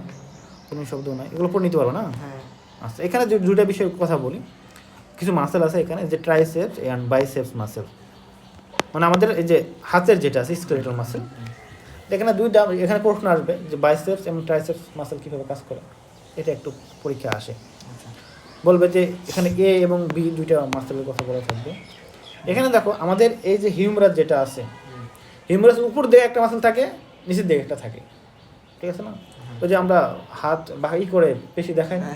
কোনো শব্দ নাই, এগুলো পড়ে নিতে পারো না। হ্যাঁ, আচ্ছা, এখানে যে দুটা বিষয়ের কথা বলি, কিছু মাসেল আছে এখানে, যে ট্রাইসেপস অ্যান্ড বাইসেপস মাসেল, মানে আমাদের এই যে হাতের যেটা আছে স্কেলেটাল মাসেল। এখানে দুইটা, এখানে প্রশ্ন আসবে যে বাইসেপস এবং ট্রাইসেপস মাসেল কীভাবে কাজ করে, এটা একটু পরীক্ষা আসে। আচ্ছা। বলবে যে এখানে এ এবং বি দুইটা মাসেলের কথা বলা থাকবে। এখানে দেখো আমাদের এই যে হিউমারাস যেটা আছে, হিউমারাস উপর দিকে একটা মাসেল থাকে, নিচের দিকে একটা থাকে, ঠিক আছে না? ওই যে আমরা হাত বাকি করে পেশি দেখাই না,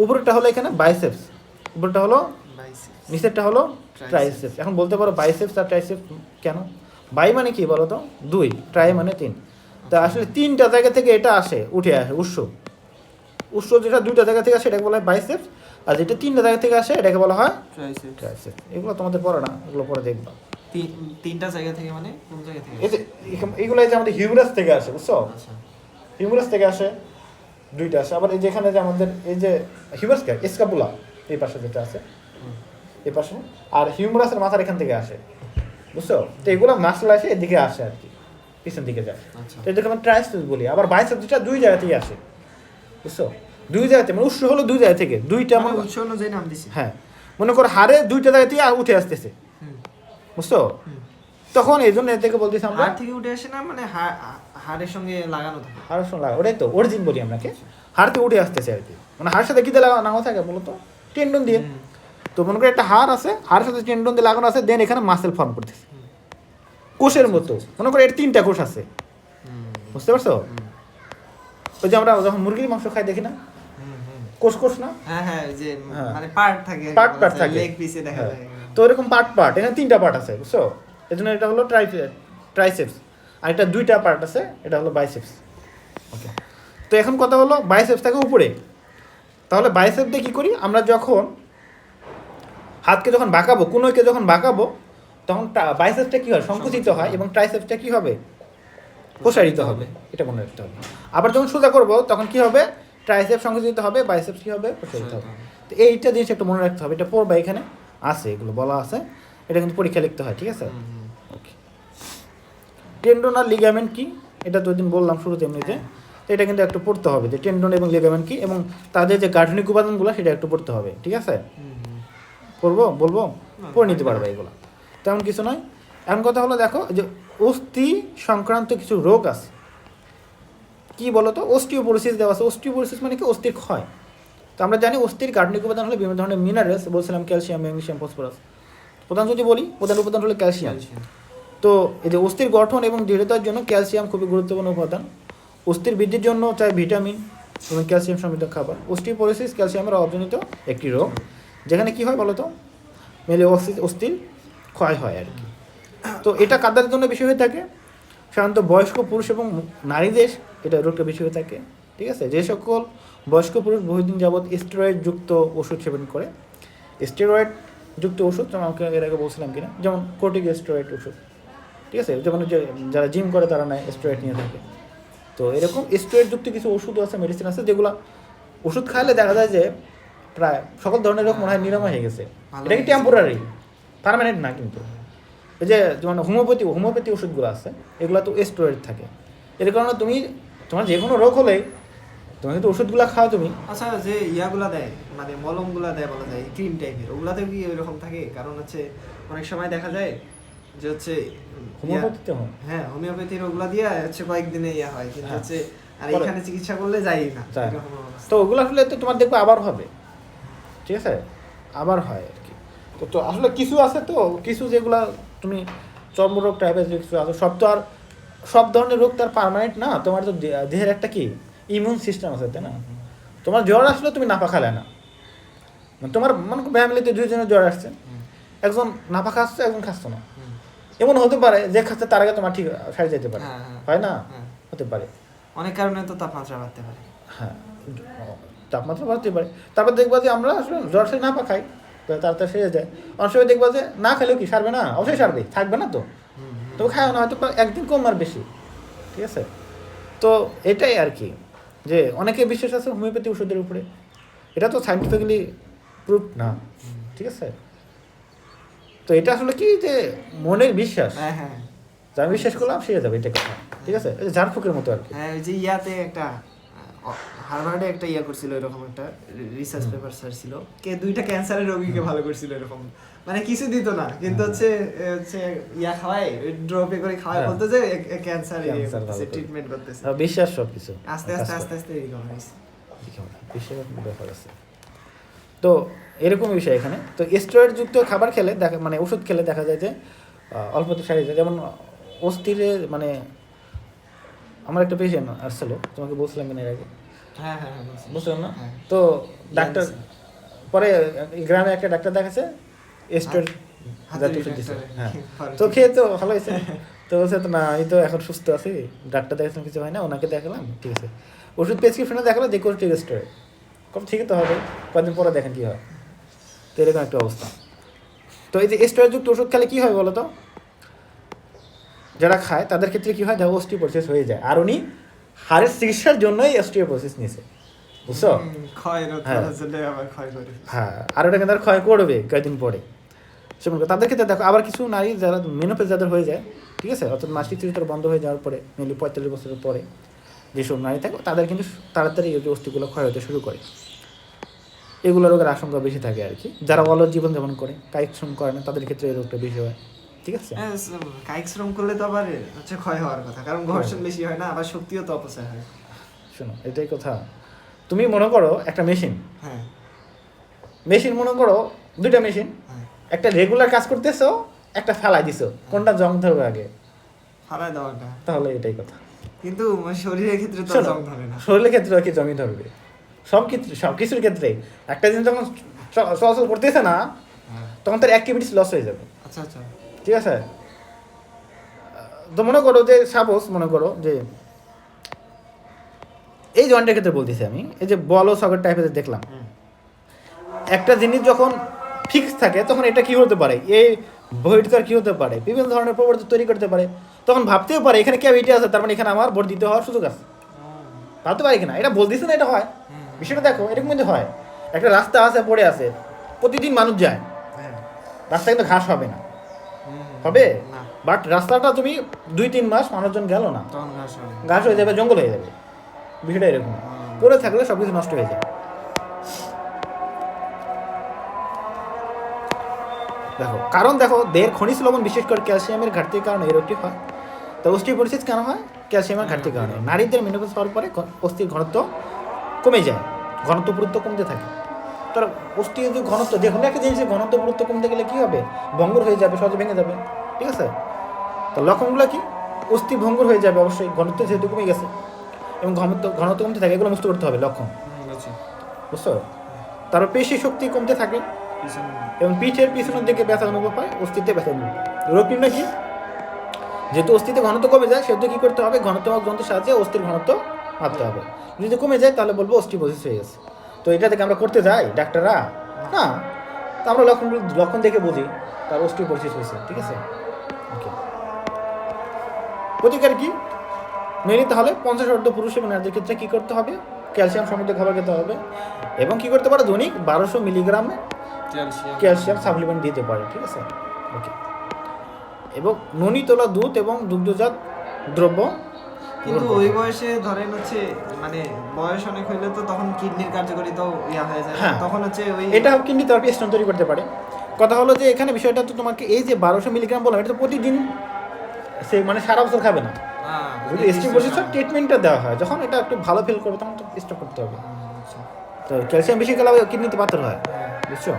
উপরেরটা হলো এখানে বাইসেপস, উপরটা হলো বাইসেপস। নিচেরটা হলো ট্রাইসেপস। ট্রাইসেপস। এখন বলতে পারো বাইসেপস আর ট্রাইসেপস কেন? বাই মানে কি বলো তো? 2, ট্রাই মানে 3। তা আসলে 3টা জায়গা থেকে এটা আসে, উঠে আসে উৎস যেটা 2টা জায়গা থেকে আসে এটাকে বলা হয় বাইসেপস, আর যেটা 3টা জায়গা থেকে আসে এটাকে বলা হয় ট্রাইসেপস। ট্রাইসেপস। এগুলো তোমাদের পড়ে না, এগুলো পরে দেখবা। তিনটা জায়গা থেকে মানে কোন জায়গা থেকে? এই যে এইগুলো যে আমাদের হিউমারাস থেকে আসে, বুঝছো? আচ্ছা। হিউমারাস থেকে আসে, 2টা আসে। আবার এই যেখানে যে আমাদের এই যে হিউমারাস কে স্ক্যাপুলা এই পাশে যেটা আছে, এই পাশে, আর হিউমারাসের মাথার এখান থেকে আসে, বুঝছো? তো এগুলো মাসল আসে এদিকে আসে আর কি, পিছন দিকে যায়। আচ্ছা। তো এটাকে আমরা ট্রাইসেপস বলি। আবার বাইসেপস যেটা 2 জায়গা থেকে আসে, বুঝছো? 2 জায়গা থেকে, মানে উৎস হলো 2 জায়গা থেকে, দুইটা আমার মনে, উৎস অনুযায়ী নাম দিছি। হ্যাঁ মনে করো হাড়ে 2টা জায়গা থেকে উঠে আসতেছে, হুম। বুঝছো? হুম। তখন এই জন্য এর থেকে বলতেছি আমরা হাড় থেকে উঠে আসে না, মানে হাড়ের সঙ্গে লাগানো থাকে। হাড়ের সঙ্গে লাগা, ওটাই তো অরিজিন বলি আপনাকে। হাড় থেকে উঠে আসতেছে আর কি, মানে হাড়ের সাথে কি দিয়ে নাও থাকে বলো তো? টেন্ডন দিয়ে। হুম। তো মনে করো একটা হাড় আছে, হাড়ের সাথে টেন্ডন দিয়ে লাগানো আছে, দেন এখানে মাসেল ফর্ম করতেছে কোষের মতো। মনে করো এর 3টা কোষ আছে, বুঝতে পারছো? ওই যে আমরা যখন মুরগির মাংস খাই দেখি না, কোষ কোষ না, হ্যাঁ হ্যাঁ, যে হ্যাঁ। মানে পার্ট থাকে, পার্ট পার্ট থাকে, লেগ পিসে দেখা হ্যাঁ। যায়। তো এরকম পার্ট পার্ট, এখানে 3টা পার্ট আছে, বুঝছো? এই জন্য এটা হলো ট্রাইসেপস, আর এটা 2টা পার্ট আছে, এটা হলো বাইসেপস। ওকে, তো এখন কথা হলো বাইসেপস থাকে উপরে। তাহলে বাইসেপ দিয়ে কী করি আমরা, যখন হাতকে যখন বাঁকাবো, কোনোকে যখন বাঁকাবো, তখন বাইসেপসটা কী হয়, সংকুচিত হয়, এবং ট্রাইসেপসটা কী হবে, প্রসারিত হবে। এটা মনে রাখতে হবে। আবার যখন সোজা করবো তখন কী হবে, ট্রাইসেপস সংকুচিত হবে, বাইসেপস কী হবে, প্রসারিত হবে। তো এইটা জিনিস একটু মনে রাখতে হবে, এটা পড়বা, এখানে আছে, এগুলো বলা আছে, এটা কিন্তু পরীক্ষা লিখতে হয়, ঠিক আছে? ওকে, টেন্ডন আর লিগামেন্ট কি, এটা তো দিন বললাম শুরুতে এমনিতে। তো এটা কিন্তু একটু পড়তে হবে, যে টেন্ডন এবং লিগামেন্ট কি, এবং তাদের যে গাঠনিক উপাদানগুলো সেটা একটু পড়তে হবে, ঠিক আছে? পড়বো, বলবো, পড়ে নিতে পারবে এগুলো, তেমন কিছু নয়। এমন কথা হলো, দেখো যে অস্থি সংক্রান্ত কিছু রোগ আছে, কি বলো তো, অস্টিওপোরোসিস দেওয়া আছে। অস্টিওপোরোসিস মানে কি, অস্থির ক্ষয়। তো আমরা জানি অস্থির গাঠনিক উপাদান হলো বিভিন্ন ধরনের মিনারেলস, বলছিলাম ক্যালসিয়াম, ম্যাগনেসিয়াম, ফসফরাস। প্রধান যদি বলি, প্রধান উপাদান হলো ক্যালসিয়াম। তো এই যে অস্থির গঠন এবং দৃঢ়তার জন্য ক্যালসিয়াম খুবই গুরুত্বপূর্ণ উপাদান। অস্থির বৃদ্ধির জন্য চাই ভিটামিন এবং ক্যালসিয়াম সমৃদ্ধ খাবার। অস্টিওপোরোসিস ক্যালসিয়ামের অভাবজনিত একটি রোগ, যেখানে কি হয় বলো তো, মেলে অস্থির ক্ষয় হয় আর কি। তো এটা কাদের জন্য বেশি হয়ে থাকে, সাধারণত বয়স্ক পুরুষ এবং নারীদের এটা রোগটা বেশি হয়ে থাকে, ঠিক আছে? যে সকল বয়স্ক পুরুষ বহুদিন যাবৎ স্টেরয়েড যুক্ত ওষুধ সেবন করে। স্টেরয়েড যুক্ত ওষুধ যেমন আমাকে এর আগে বলছিলাম কিনা, যেমন কোর্টিক স্টেরয়েড ওষুধ, ঠিক আছে? যেমন যে যারা জিম করে তারা নেয়, স্টেরয়েড নিয়ে থাকে। তো এরকম স্টেরয়েড যুক্ত কিছু ওষুধ আছে, মেডিসিন আছে, যেগুলো ওষুধ খাইলে দেখা যায় যে প্রায় সকল ধরনের রোগ মনে হয় নিরাময় হয়ে গেছে। এটা কি টেম্পোরারি, পার্মানেন্ট না কিন্তু। এই যে যেমন হোমিওপ্যাথি ওষুধগুলো আছে, এগুলো তো স্টেরয়েড থাকে। এর কারণে তুমি তোমার যে কোনো রোগ হলেই তুমি কিন্তু ওষুধগুলো খাও তুমি। আচ্ছা, যে ইয়াগুলা দেয়, মানে মলমগুলা দেয় বলা যায়, ক্রিম টাইপের, ওগুলাতে কি ওইরকম থাকে? কারণ হচ্ছে অনেক সময় দেখা যায় যে হচ্ছে হোমিওপ্যাথিতে হয়, হ্যাঁ, হোমিওপ্যাথির ওগুলা দিয়ে হচ্ছে কয়েকদিনে ইয়া হয়, কিন্তু হ্যাঁ। হচ্ছে আর পরে- এখানে চিকিৎসা করলে যাই না, যায় না। এরকম অবস্থা। তো ওগুলো আসলে তো তোমার দেখবে আবার হবে, ঠিক আছে? আবার হয় আর কি। তো তো আসলে কিছু আছে, তো কিছু যেগুলা তুমি চর্মরোগ টাইপের যে কিছু আছে, সব তো আর সব ধরনের রোগ তার পার্মানেন্ট না। তোমার তো দেহের একটা কি ইমিউন সিস্টেম আছে, তাই না? তোমার জ্বর আসলে তুমি নাপা খালে না, মানে তোমার মনে করো ফ্যামিলিতে 2 জনের জ্বর আসছে, একজন নাপা খাচ্ছে, একজন খাচ্ছে না। এমন হতে পারে যে খাচ্ছে তার আগে তোমার ঠিক সারি যেতে পারে, হ্যাঁ, হ্যাঁ। হয় না? হ্যাঁ। হতে পারে, অনেক কারণে তো তাপমাত্রা বাড়তে পারে। হ্যাঁ, তাপমাত্রা বাড়তে পারে। তারপর দেখবা যে আমরা আসলে জ্বর সে না পা খাই, তো তাড়াতাড়ি সেরে যায়। অনেক সময় দেখবা যে না খেলেও কি সারবে না, অবশ্যই সারবে, থাকবে না তো, তবে খায় না, হয়তো একদিন কম আর বেশি, ঠিক আছে? তো এটাই আর কি, যে অনেকে বিশ্বাস আছে হোমিওপ্যাথি ওষুধের উপরে, এটা তো সাইন্টিফিক্যালি প্রুফ না, ঠিক আছে? তো এটা আসলে কি, যে মনের বিশ্বাস, হ্যাঁ হ্যাঁ যা আমি বিশ্বাস করলাম সেরে যাবে, এটা কথা, ঠিক আছে? এই যে ঝাড়ফুঁকের মতো আর কি। হ্যাঁ, ওই যে ইয়াতে একটা হার্ভার্ডে একটা ইয়া করছিল, এরকম একটা রিসার্চ পেপার ছিল, কে 2টা ক্যান্সারের রোগীকে ভালো করছিল, এরকম মানে কিছু দিত না, কিন্তু হচ্ছে ইয়া খাওয়ায়, ড্রপে করে খাওয়ায়, হ্যাঁ। বলতে যে ক্যান্সার ক্যান্সার ভালো করে। ট্রিটমেন্ট করতেছে। আর বিশ্বাস সব কিছু আস্তে আস্তে আস্তে আস্তে এরকম হয়েছে। বিশ্বাসের ব্যাপার আছে। তো এরকমই বিষয় এখানে। তো স্টেরয়েড যুক্ত খাবার খেলে দেখা, মানে ওষুধ খেলে দেখা যায় যে অল্পতে সারিয়ে যায়। যেমন অস্থিরে, মানে আমার একটা পেশেন্ট আসছিল, তোমাকে বলছিলাম কিনা এর আগে, হ্যাঁ হ্যাঁ হ্যাঁ, বুঝছি। বুঝলাম না? হ্যাঁ। তো ডাক্তার পরে গ্রামে একটা ডাক্তার দেখাচ্ছে, স্টেরয়েড জাতীয় ওষুধ দিচ্ছে, হ্যাঁ। তো খেয়ে তো ভালো হয়েছে, তো বলছে তো না, আমি তো এখন সুস্থ আছি, ডাক্তার দেখাচ্ছিলাম, কিছু হয় না, ওনাকে দেখালাম, ঠিক আছে। ওষুধ প্রেসক্রিপশনে দেখালো যে কোর্টিক স্টেরয়েড, কম ঠিক তো হবে, কয়েকদিন পরে দেখেন কী হয়। তো এরকম একটা অবস্থা। তো এই যে স্টেরয়েড যুক্ত ওষুধ খেলে কী হয় বলো তো, যারা খায় তাদের ক্ষেত্রে কী হয়, যারা অস্টিওপোরোসিস হয়ে যায়। আর উনি হাড়ের চিকিৎসার জন্যই অস্টিওপোরোসিস নিয়েছে, বুঝছো? ক্ষয় রোধ হ্যাঁ। করার জন্য আবার ক্ষয় করে। হ্যাঁ, আর ওটা কিন্তু আর ক্ষয় করবে কয়েকদিন পরে। সেমন তাদের ক্ষেত্রে দেখো, আবার কিছু নারী যারা মেনোপেজ যাদের হয়ে যায়, ঠিক আছে, অর্থাৎ মাসিক চরিত্র বন্ধ হয়ে যাওয়ার পরে, মেনলি 45 বছরের পরে যেসব নারী থাকে, তাদের কিন্তু তাড়াতাড়ি এই যে অস্থিগুলো ক্ষয় হতে শুরু করে। এগুলো রোগের আশঙ্কা বেশি থাকে আর কি। যারা অলস জীবনযাপন করে, কায়িক শ্রম করে না, তাদের ক্ষেত্রে এই রোগটা বেশি হয়, ঠিক আছে? হ্যাঁ, কায়িক শ্রম করলে তো আবার হচ্ছে ক্ষয় হওয়ার কথা, কারণ ঘর্ষণ বেশি হয় না, আবার শক্তিও তো অপচয় হয়। শোনো, এটাই কথা। তুমি মনে করো একটা মেশিন হ্যাঁ মনে করো দুইটা মেশিন, হ্যাঁ। একটা রেগুলার কাজ করতেছো, একটা ফেলাই দিছো, কোনটা জং ধরবে আগে? ফালাই দেওয়াটা। তাহলে এটাই কথা। কিন্তু শরীরের ক্ষেত্রে তো শোনো, জং ধরে না। শরীরের ক্ষেত্রে কি জমি ধরবে? সব ক্ষেত্রে, সব কিছুর ক্ষেত্রে একটা জিনিস যখন চলাচল করতেছে না হ্যাঁ। তখন তার অ্যাক্টিভিটিস লস হয়ে যাবে, আচ্ছা আচ্ছা। ঠিক আছে? তো মনে করো যে সাপোজ মনে করো যে এই জয়েন্টের ক্ষেত্রে বলতেছি আমি, এই যে বল ও সকেট টাইপের দেখলাম, হুম। একটা জিনিস যখন ফিক্স থাকে তখন এটা কি হতে পারে, এই ভয়েডটার কি হতে পারে, বিভিন্ন ধরনের প্রবর্তন তৈরি করতে পারে। তখন ভাবতেও পারে এখানে ক্যাভিটি আছে, তার মানে এখানে আমার ভোট দিতে হওয়ার সুযোগ আছে। ভাবতে পারি কিনা, এটা বলতেছে না, এটা হয়। বিষয়টা দেখো, এরকম কিন্তু হয়। একটা রাস্তা আছে, পড়ে আছে, প্রতিদিন মানুষ যায়, হ্যাঁ। রাস্তা কিন্তু ঘাস হবে না, হুম। হবে? না, বাট রাস্তাটা তুমি 2-3 মাস মানুষজন গেল না, তখন ঘাস হবে। ঘাস হয়ে যাবে, জঙ্গল হয়ে যাবে। বিষয়টা এরকম, পড়ে থাকলে সব কিছু নষ্ট হয়ে যায়। দেখো কারণ দেখো, দেহের খনিজ লবণ বিশেষ করে ক্যালসিয়ামের ঘাটতির কারণে এই রোগটি হয়। তো অস্টিওপোরোসিস কেন হয়? ক্যালসিয়ামের ঘাটতির কারণে। নারীদের মেনোপজ হওয়ার পরে অস্থির ঘনত্ব কমে যায়, ঘনত্ব পুরুত্ব কমতে থাকে। তার অস্থির যে ঘনত্ব, যে কোনো একটা জিনিসের ঘনত্ব পুরুত্ব কমতে গেলে কী হবে? ভঙ্গুর হয়ে যাবে, সহজে ভেঙে যাবে, ঠিক আছে? তো লক্ষণগুলো কি? অস্থি ভঙ্গুর হয়ে যাবে অবশ্যই, ঘনত্ব যেহেতু কমে গেছে, এবং ঘনত্ব কমতে থাকে, এগুলো মুক্ত করতে হবে লক্ষণ, বুঝছি। বুঝছো? তারপর পেশি শক্তি কমতে থাকে, পিছনে। এবং পিঠের পিছনের দিকে ব্যথা অনুভব হয়, অস্থিতে ব্যথা অনুভব হয়। রোগ নির্ণয় কি? যেহেতু অস্থিতে ঘনত্ব কমে যায়, সেহেতু কী করতে হবে? ঘনত্বমাপক যন্ত্রের সাহায্যে অস্থির ঘনত্ব মাপতে হবে। যদি কমে যায় তাহলে বলবো অস্টিওপোরোসিস হয়ে গেছে। তো এটা থেকে আমরা করতে যাই ডাক্তাররা না, তো আমরা লক্ষণ দেখে বুঝি তার অস্টিওপোরোসিস হয়েছে, ঠিক আছে? ওকে, প্রতিকার কি? মেনে নিতে হলে 50 পুরুষ এবং নারীদের ক্ষেত্রে কী করতে হবে? ক্যালসিয়াম সমৃদ্ধ খাবার খেতে হবে, এবং কী করতে পারে? দৈনিক 1200 মিলিগ্রাম ক্যালসিয়াম সাপ্লিমেন্ট দিতে পারে, ঠিক আছে? ওকে, এবং ননি তোলা দুধ এবং দুগ্ধজাত দ্রব্য। কিন্তু ওই বয়সে ধরেন হচ্ছে মানে বয়স অনেক হইলে তো তখন কিডনির কার্যকারিতাও ইয়া হয়ে যায়। হ্যাঁ। তখন হচ্ছে ওই এটা কিডনি থেরাপি স্টোন তৈরি করতে পারে। কথা হলো যে এখানে বিষয়টা তো তোমাকে এই যে 1200 মিলিগ্রাম বললাম, এটা তো প্রতিদিন সে মানে সারা বছর খাবে না। যদি অস্টিওপোরোসিস ট্রিটমেন্টটা দেওয়া হয়, যখন এটা একটু ভালো ফিল করবে তখন তো স্টপ করতে হবে। তো ক্যালসিয়াম বেশি গেলে কিডনিতে পাথর হয়, বুঝছো?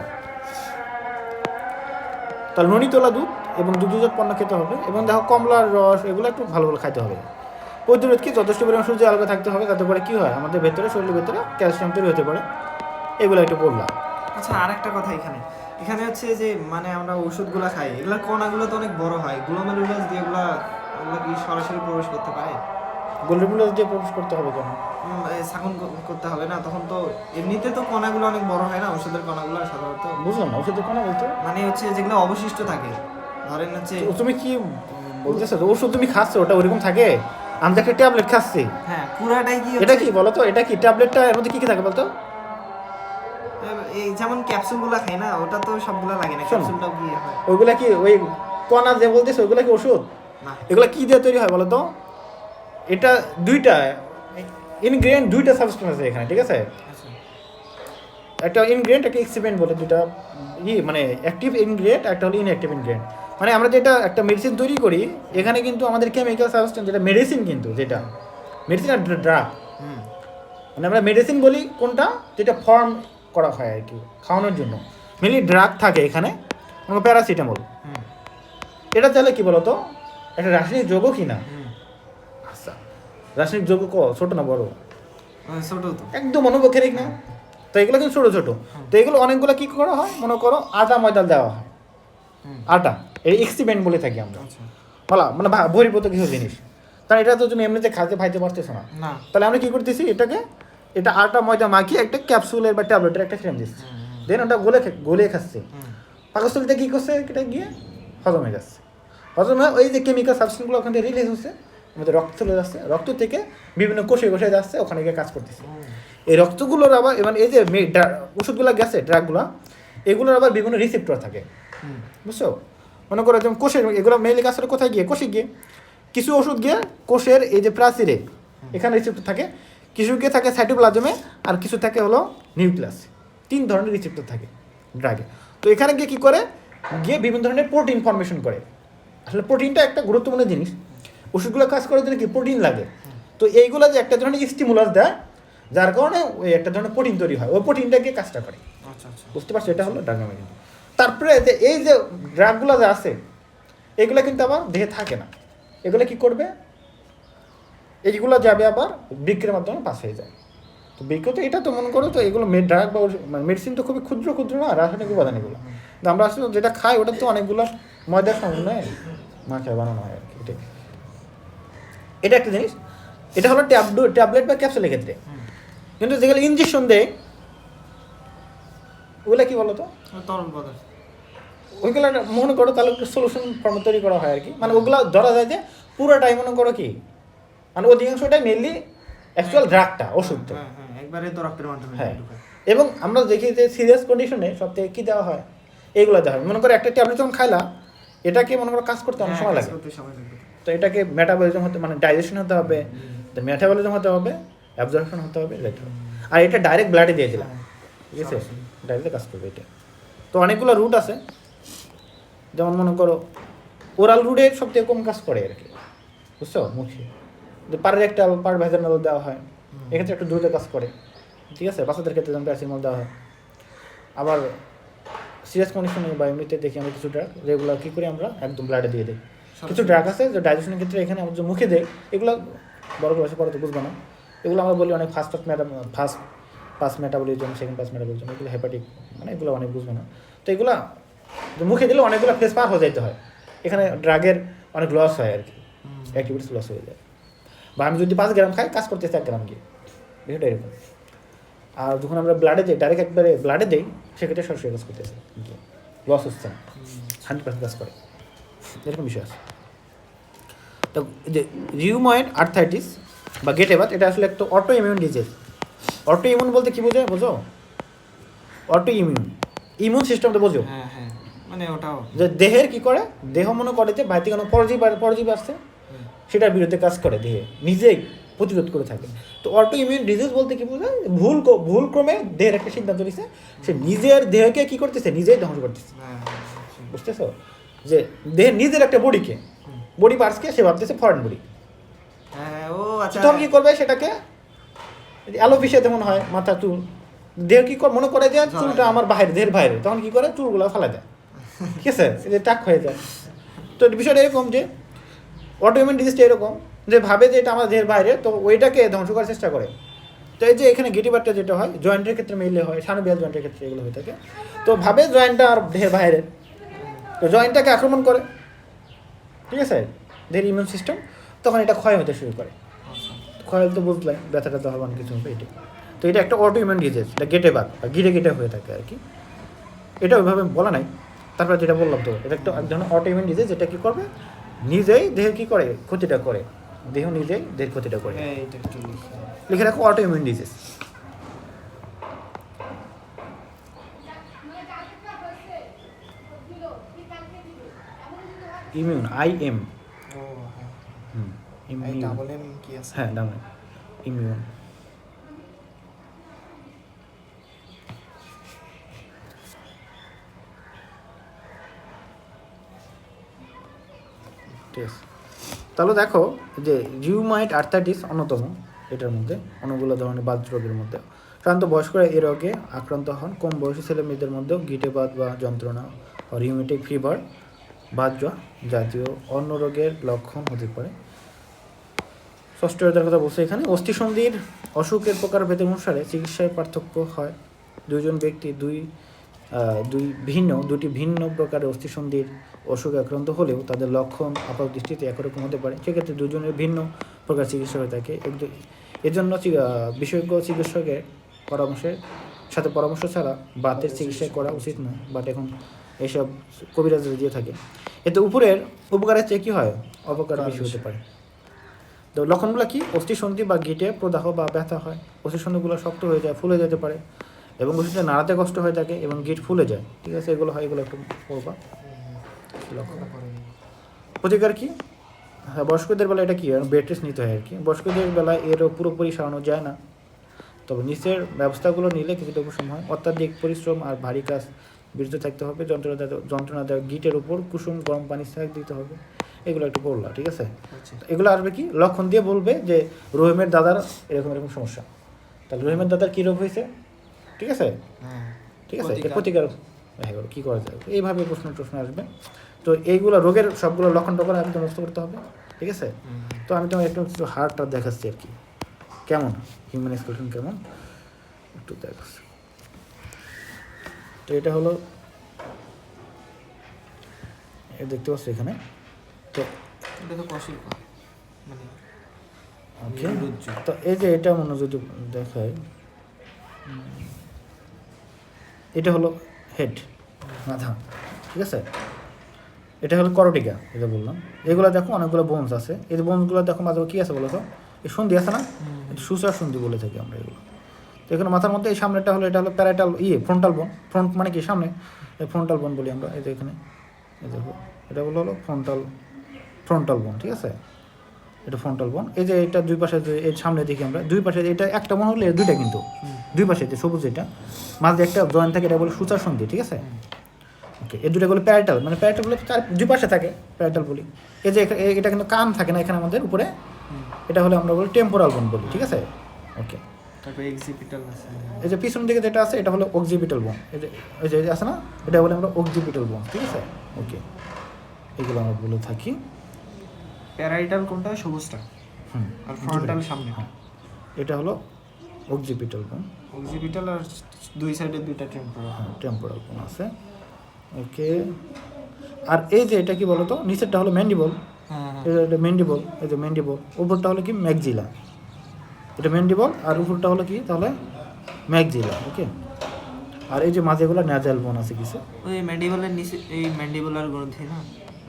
তাহলে ননি তোলা দুধ এবং দুগ্ধজাত পণ্য খেতে হবে, এবং দেখো কমলার রস এগুলো একটু ভালো ভালো খাইতে হবে। প্রতিরোধ কি? যথেষ্ট পরিমাণ সূর্যের আলোকে থাকতে হবে, তাতে করে কী হয়? আমাদের ভেতরে, শরীরের ভেতরে ক্যালসিয়াম তৈরি হতে পারে। এগুলো একটু বললাম। আচ্ছা, আর একটা কথা এখানে হচ্ছে যে মানে আমরা ওষুধগুলো খাই, এগুলোর কণাগুলো তো অনেক বড় হয়, গ্লোমেরুলাস দিয়ে এগুলো কি সরাসরি প্রবেশ করতে পারে? গোলরিমুলাস দিয়ে প্রবেশ করতে হবে কেন? শাসন করতে হবে না? তখন তো এমনিতে তো কণাগুলো অনেক বড় হয় না, ওষুধের কণাগুলো সাধারণত। বুঝলাম না, ওষুধের কোনো বলতে মানে হচ্ছে যেগুলো অবশিষ্ট থাকে, ধরেন হচ্ছে তুমি কি বলতেছো? ওষুধ তুমি খাচ্ছ, ওটা ওরকম থাকে? আমি তো একটা ট্যাবলেট খাচ্ছি, হ্যাঁ পুরাটাই কি এটা কি বলো তো? এটা কি ট্যাবলেটটা, এর মধ্যে কি কি থাকে বলতো? এই যেমন ক্যাপসুলগুলো খাই না, ওটা তো সবগুলো লাগে না, শোনো, ক্যাপসুলটাও কি হয়? ওইগুলা কি ওই কণা যে বলতেছো ওইগুলা কি ওষুধ? না। এগুলা কি দিয়ে তৈরি হয় বলো তো? এটা দুইটা ইনগ্রেডিয়েন্ট, দুইটা সাবস্টেন্স আছে এখানে, ঠিক আছে? আচ্ছা। একটা ইনগ্রেডিয়েন্ট, একটা এক্সিপেন্ট বলে দুইটা মানে অ্যাক্টিভ ইনগ্রেডিয়েন্ট, একটা হলো ইনঅ্যাক্টিভ ইনগ্রেডিয়েন্ট। মানে আমরা যেটা একটা মেডিসিন তৈরি করি, এখানে কিন্তু আমাদের কেমিক্যাল সাবস্টেন্স, যেটা মেডিসিন, কিন্তু যেটা মেডিসিন আর ড্রাগ, মানে আমরা মেডিসিন বলি কোনটা? যেটা ফর্ম করা হয় আর কি খাওয়ানোর জন্য। মেনলি ড্রাগ থাকে এখানে, প্যারাসিটামল। এটা তাহলে কি বলতো? একটা রাসায়নিক যৌগ কি না? আচ্ছা, রাসায়নিক যৌগ ছোট না বড়? ছোট তো একদম অনুপক্ষেরিক না? তো এগুলো কিন্তু ছোটো ছোটো। তো এগুলো অনেকগুলো কী করা হয়? মনে করো আটা ময়দা দেওয়া হয়, আটা, এই এক্সিপেন্ট বলে থাকি আমরা, বলা মানে বহির্ভূত কিছু জিনিস। তাহলে এটা তো তুমি এমনিতে খাইতে পারতেছো না। তাহলে আমরা কী করতেছি? এটা আটা ময়দা মাখিয়ে একটা ক্যাপসুলের বা ট্যাবলেটের একটা ফ্রেম দিচ্ছি, দেন ওটা গলে খাচ্ছে। পাকস্থলীতে কী করছে? এটা গিয়ে হজম হয়ে যাচ্ছে। হজম হয়ে ওই যে কেমিক্যাল সাবস্টেন্সগুলো ওখান থেকে রিলিজ হচ্ছে, আমাদের রক্ত চলে যাচ্ছে, রক্ত থেকে বিভিন্ন কোষে যাচ্ছে, ওখানে গিয়ে কাজ করতেছে। এই রক্তগুলোর আবার এবার এই যে ওষুধগুলো গেছে, ড্রাগগুলো, এগুলোর আবার বিভিন্ন রিসেপ্টর থাকে, বুঝছো? মনে করো যেমন কোষের, এগুলো মেইনলি কাজ করে কোথায় গিয়ে? কোষে গিয়ে। কিছু ওষুধ গিয়ে কোষের এই যে প্রাচীরে, এখানে রিসেপ্টর থাকে, কিছু গিয়ে থাকে সাইটোপ্লাজমে, আর কিছু থাকে হলো নিউক্লিয়াসে। 3 ধরনের রিসেপ্টর থাকে ড্রাগে। তো এখানে গিয়ে কী করে? গিয়ে বিভিন্ন ধরনের প্রোটিন ফর্মেশন করে। আসলে প্রোটিনটা একটা গুরুত্বপূর্ণ জিনিস, ওষুধগুলো কাজ করার জন্য কি প্রোটিন লাগে। তো এইগুলো যে একটা ধরনের স্টিমুলাস দেয়, যার কারণে ওই একটা ধরনের প্রোটিন তৈরি হয়, ওই প্রোটিনটাকে কাজটা করে। আচ্ছা আচ্ছা, বুঝতে পারছো? এটা হলো ড্রাগ। তারপরে যে এই যে ড্রাগগুলো যে আছে এগুলো কিন্তু আবার দেহে থাকে না, এগুলো কি করবে, এইগুলো যাবে আবার বৃক্কের মাধ্যমে পাস হয়ে যায়। তো বৃক্ক তো এটা তো মনে করো তো এগুলো ড্রাগ বা মেডিসিন তো খুবই ক্ষুদ্র ক্ষুদ্র না রাসায়নিক উপাদান এগুলো, তো আমরা আসলে যেটা খাই ওটা তো অনেকগুলো ময়দার সমন্বয়ে মাখায় বানানো হয় আর কি। এটা একটা জিনিস, এটা হলো ট্যাবলেট বা ক্যাপসুলের ক্ষেত্রে। কিন্তু যেগুলো ইঞ্জেকশন দেয় ওগুলো কি বলো তো, তরল পদার্থ। ওইগুলো মনে করো তাহলে সলিউশন ফর্ম তৈরি করা হয় আর কি, মানে ওগুলো ধরা যায় যে পুরোটাই মনে করো কি মানে অধিকাংশটাই মেনলি অ্যাকচুয়াল ড্রাগটা, ওষুধটা। একবারে তো রক্তের মাধ্যমে হ্যাঁ, এবং আমরা দেখি যে সিরিয়াস কন্ডিশনে সব থেকে কী দেওয়া হয়, এইগুলো দেওয়া হয়। মনে করো একটা ট্যাবলেট যখন খাইলা এটাকে মনে করো কাজ করতে অনেক সময় লাগে, তো এটাকে মেটাবলিজম হতে মানে ডাইজেশন হতে হবে, মেটাবলিজম হতে হবে, অ্যাবজর্পশন হতে হবে, আর এটা ডাইরেক্ট ব্লাডে দিয়ে দিলাম, ঠিক আছে, ডাইরেক্ট কাজ করবে এটা। তো অনেকগুলো রুট আছে, যেমন মনে করো ওরাল রুটে সব থেকে কম কাজ করে আর কি, বুঝছো, মুখে পারের একটা পার ভেজাল দেওয়া হয়, এক্ষেত্রে একটু দ্রুত কাজ করে, ঠিক আছে। বাচ্চাদের ক্ষেত্রে যেমন প্যারাসিটামল দেওয়া হয়। আবার সিরিয়াস কন্ডিশনে বা এমনিতে দেখি আমরা কিছু ড্রাগ রেগুলার কী করি আমরা একদম ব্লাডে দিয়ে দিই। কিছু ড্রাগ আছে যে ডাইজেশনের ক্ষেত্রে এখানে আমরা যে মুখে দেয় এগুলো বড় ক্লাসে পড়াতে বুঝবো না, এগুলো আমরা বলি অনেক first pass metabolism, second pass metabolism, এগুলো হেপাটিক, মানে এগুলো অনেক বুঝবো না। তো এগুলো মুখে দিলে অনেকগুলো ফেস পার হয়ে যেতে হয়, এখানে ড্রাগের অনেক লস হয় আর কি, অ্যাক্টিভিটিস লস হয়ে যায়। বা আমি যদি 5 গ্রাম খাই কাজ করতেছে 1 গ্রাম গিয়ে, বিষয়টা এরকম। আর যখন আমরা ব্লাডে দিই ডাইরেক্ট একবারে ব্লাডে দিই সেক্ষেত্রে সরাসরি কাজ করতেছে, লস হচ্ছে না, 100% কাজ করে, এরকম বিষয় আছে। তো যে রিউময়েড আর্থ্রাইটিস বা গেটেবাত এটা আসলে একটা auto immune disease. Auto immune বলতে কি বোঝায় বোঝো, অটো ইমিউন সিস্টেমটা বোঝো, হ্যাঁ মানে ওটাও যে দেহের কি করে, দেহ মনে করে যে বাইরে কোনো পরজীবী আসছে সেটার বিরুদ্ধে কাজ করে, দেহে নিজেই প্রতিরোধ করে থাকে। তো অটো ইমিউন ডিজিজ বলতে কি বোঝায়, ভুল ক্রমে দেহের একটা সিদ্ধান্ত নিচ্ছে, সে নিজের দেহকে কি করতেছে, নিজেই ধ্বংস করতেছে, বুঝতেছো, যে দেহের নিজের একটা বডি পার্টসকে সে ভাবতেছে ফরেন বডি। তখন কি করবে সেটাকে, অ্যালোপেশিয়া যেমন হয় মাথা চুল, দেহ কি মনে করে যে চুলটা আমার বাইরে, দেহের বাইরে, তখন কি করে চুলগুলো ফেলা দেয়, ঠিক আছে, টাক হয়ে যায়। তো বিষয়টা এরকম যে অটোইমিউন ডিজিজটা এরকম যে ভাবে যে এটা আমার দেহের বাইরে, তো ওইটাকে ধ্বংস করার চেষ্টা করে। তো এই যে এখানে গিটিবারটা যেটা হয় জয়েন্টের ক্ষেত্রে মেইনলি হয়, সানুবিয়াল জয়েন্টের ক্ষেত্রে এগুলো হয়ে থাকে। তো ভাবে জয়েন্টটা আর দেহের বাইরে, তো জয়েন্টটাকে আক্রমণ করে, ঠিক আছে, দেহের ইমিউন সিস্টেম, তখন এটা ক্ষয় হতে শুরু করে। ক্ষয় তো বুঝলাই, ব্যথাটা তো হবে অনেক কিছু হবে এটা। তো এটা একটা অটো ইমিউন ডিজিজ, এটা গেটেবাত বা গিটে হয়ে থাকে আর কি, এটা ওইভাবে বলা নাই। তারপরে যেটা বললাম তো এটা একটা এক ধরনের অটো ইমিউন ডিজিজ, যেটা কী করবে, নিজেই দেহের কী করে, ক্ষতিটা করে, দেহ নিজেই দেহের ক্ষতিটা করে। লিখে রাখো auto immune disease. Immune IM, হ্যাঁ ডাবল ইমিউন। ঠিক আছে, তাহলে দেখো যে রিউমাটয়েড আর্থ্রাইটিস অন্যতম এটার মধ্যে, অনেকগুলো ধরনের বাত রোগের মধ্যে। সাধারণত বয়স্করা এই রোগে আক্রান্ত হন, কম বয়সী ছেলে মেয়েদের মধ্যেও গিটেবাত বা যন্ত্রণা, রিউমেটিক ফিভার, বাতজ্বর জাতীয় অন্য রোগের লক্ষণ হতে পারে। ষষ্ঠ এর কথা বলছে এখানে, অস্থিসন্ধির অসুখের প্রকারভেদ অনুসারে চিকিৎসায় পার্থক্য হয়। দুইজন ব্যক্তি দুটি ভিন্ন প্রকারের অস্থিসন্ধির অসুখে আক্রান্ত হলেও তাদের লক্ষণ আপাত দৃষ্টিতে একরকম হতে পারে, সেক্ষেত্রে দুজনের ভিন্ন প্রকার চিকিৎসা হয়ে থাকে। এজন্য বিশেষজ্ঞ চিকিৎসকের পরামর্শ ছাড়া বাতের চিকিৎসা করা উচিত নয়, বাট এখন এইসব কবিরাজরা দিয়ে থাকে। এতে উপরের উপকারের চেয়ে কী হয়, অপকার বেশি হতে পারে। তো লক্ষণগুলো কি, অস্থিসন্ধি বা গিটে প্রদাহ বা ব্যথা হয়, অস্থিসন্ধিগুলো শক্ত হয়ে যায়, ফুলে যেতে পারে এবং ওষুধটা নাড়াতে কষ্ট হয়ে থাকে এবং গিট ফুলে যায়, ঠিক আছে, এগুলো হয়, এগুলো একটু পড়বা। প্রতিকার কি, হ্যাঁ বয়স্কদের বেলা এটা কি বেড রেস্ট নিতে হয় আর কি। বয়স্কদের বেলায় এরও পুরোপুরি সারানো যায় না, তবে নিচের ব্যবস্থাগুলো নিলে কিছুটা সময় অত্যাধিক পরিশ্রম আর ভারী কাজ বিরত থাকতে হবে। যন্ত্রণাদায়ক গিটের উপর কুসুম গরম পানি সেঁক দিতে হবে, এগুলো একটু পড়লা, ঠিক আছে। এগুলো আসবে কি, লক্ষণ দিয়ে বলবে যে রহিমের দাদার এরকম সমস্যা, তাহলে রহিমের দাদার কী রোগ হয়েছে, ঠিক আছে, ঠিক আছে, প্রতিকার হয়ে গেল, কী করা যায়, এইভাবে প্রশ্ন আসবে। তো এইগুলো রোগের সবগুলো লক্ষণ টক্ষণ একদম মুক্ত করতে হবে, ঠিক আছে। তো আমি তোমাকে একটু হার্টটা দেখাচ্ছি আর কি, কেমন হিউম্যান স্কেলেটন কেমন একটু দেখাচ্ছি। তো এটা হলো, দেখতে পাচ্ছ এখানে। তো এটা তো কশিরুকা, মানে ওকে, মেরুরজ্জ। তো এই যে এটা মনে যদি দেখায়, এটা হলো হেড, মাথা, ঠিক আছে। এটা হলো করটিকা, এটা বললাম। এগুলো দেখো অনেকগুলো বোনস আছে, এই যে বোনসগুলো দেখো মাঝে কী আছে বলো তো, এই সন্ধি আছে না, সুসার সন্ধি বলে থাকি আমরা এগুলো। তো এখানে মাথার মধ্যে এই সামনেটা হলো, এটা হলো প্যারাইটাল ফ্রন্টাল বোন, ফ্রন্ট মানে কি সামনে, এই ফ্রন্টাল বোন বলি আমরা। এই যে এখানে এই দেখো, এটা হলো ফ্রন্টাল বোন, ঠিক আছে। এটা ফ্রন্টাল বোন। এই যে এটা দুই পাশে যে এই সামনে দেখি আমরা, দুই পাশে এটা একটা বোন হলে দুইটা, কিন্তু দুই পাশে যে সবুজ এটা মাঝে একটা জয়েন্ট থাকে, এটা বলে সুচার সন্ধি, ঠিক আছে। ওকে, এই দুটো বলে প্যারাইটাল, মানে প্যারাইটাল বলে দুই পাশে থাকে, প্যারাইটাল বলি। এই যে এটা কিন্তু কান থাকে না এখানে আমাদের উপরে, এটা হলে আমরা বলি টেম্পোরাল বোন বলি, ঠিক আছে। ওকে, তারপরে এক্সিপিটাল আছে। এই যে পিছন দিকে যেটা আছে এটা হলো অক্সিপিটাল বোন, এই যে আছে না, এটা বলে আমরা অক্সিপিটাল বোন, ঠিক আছে। ওকে, এগুলো আমরা বলে থাকি। প্যারাইটাল কোনটা? সবুজটা। আর ফ্রন্টাল সামনে। হ্যাঁ, এটা হলো অক্সিপিটাল বোন, অক্সিপিটাল, আর দুই সাইডে দুইটা টেম্পোরাল। হ্যাঁ টেম্পোরাল বোন আছে। ওকে, আর এই যে এটা কি বলতো, নিচেরটা হলো ম্যান্ডিবল, হ্যাঁ এটা ম্যান্ডিবল, এই যে ম্যান্ডিবল, উপরটা হলো কি ম্যাগজিলা, এটা ম্যান্ডিবল, আর উপরটা হলো কি তাহলে ম্যাগজিলা। ওকে, আর এই যে মাঝেগুলো ন্যাজাল বোন আছে কিছু, ওই ম্যান্ডিবলের নিচে এই ম্যান্ডিবুলার গ্রন্থি না,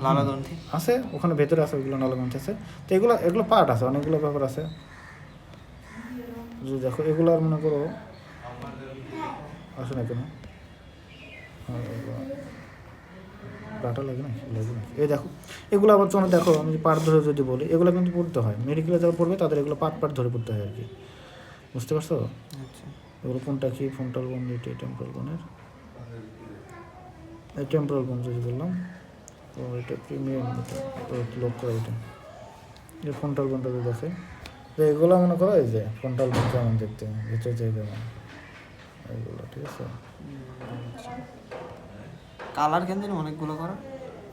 লালা গ্রন্থি আছে ওখানে ভেতরে আছে, ওইগুলো নালগঞ্জ আছে। তো এগুলো পার্ট আছে, অনেকগুলো ব্যাপার আছে। যে দেখো এগুলো আর মনে করো আসে না কেন, ডাটা লাগে না, এই দেখো এগুলো আবার তোমার দেখো, আমি পার্ট ধরে যদি বলি, এগুলো কিন্তু পড়তে হয়, মেডিকেলে যারা পড়বে তাদের এগুলো পার্ট ধরে পড়তে হয় আর কি, বুঝতে পারছো। আচ্ছা। এগুলো কোনটা কি, ফ্রন্টাল বোন, এটা টেম্পোরাল বোনের, এই টেম্পোরাল বোন যদি বললাম, তো এটা প্রিমিয়াম, লোক করে এটা, এই ফ্রন্টাল বোনটা যদি দেখে, তো এগুলো মনে করো এই যে ফ্রন্টাল বোন কেমন দেখতে, ভিতরে যে কেমন এগুলো, ঠিক আছে। কালার কেন জানি অনেকগুলো করা।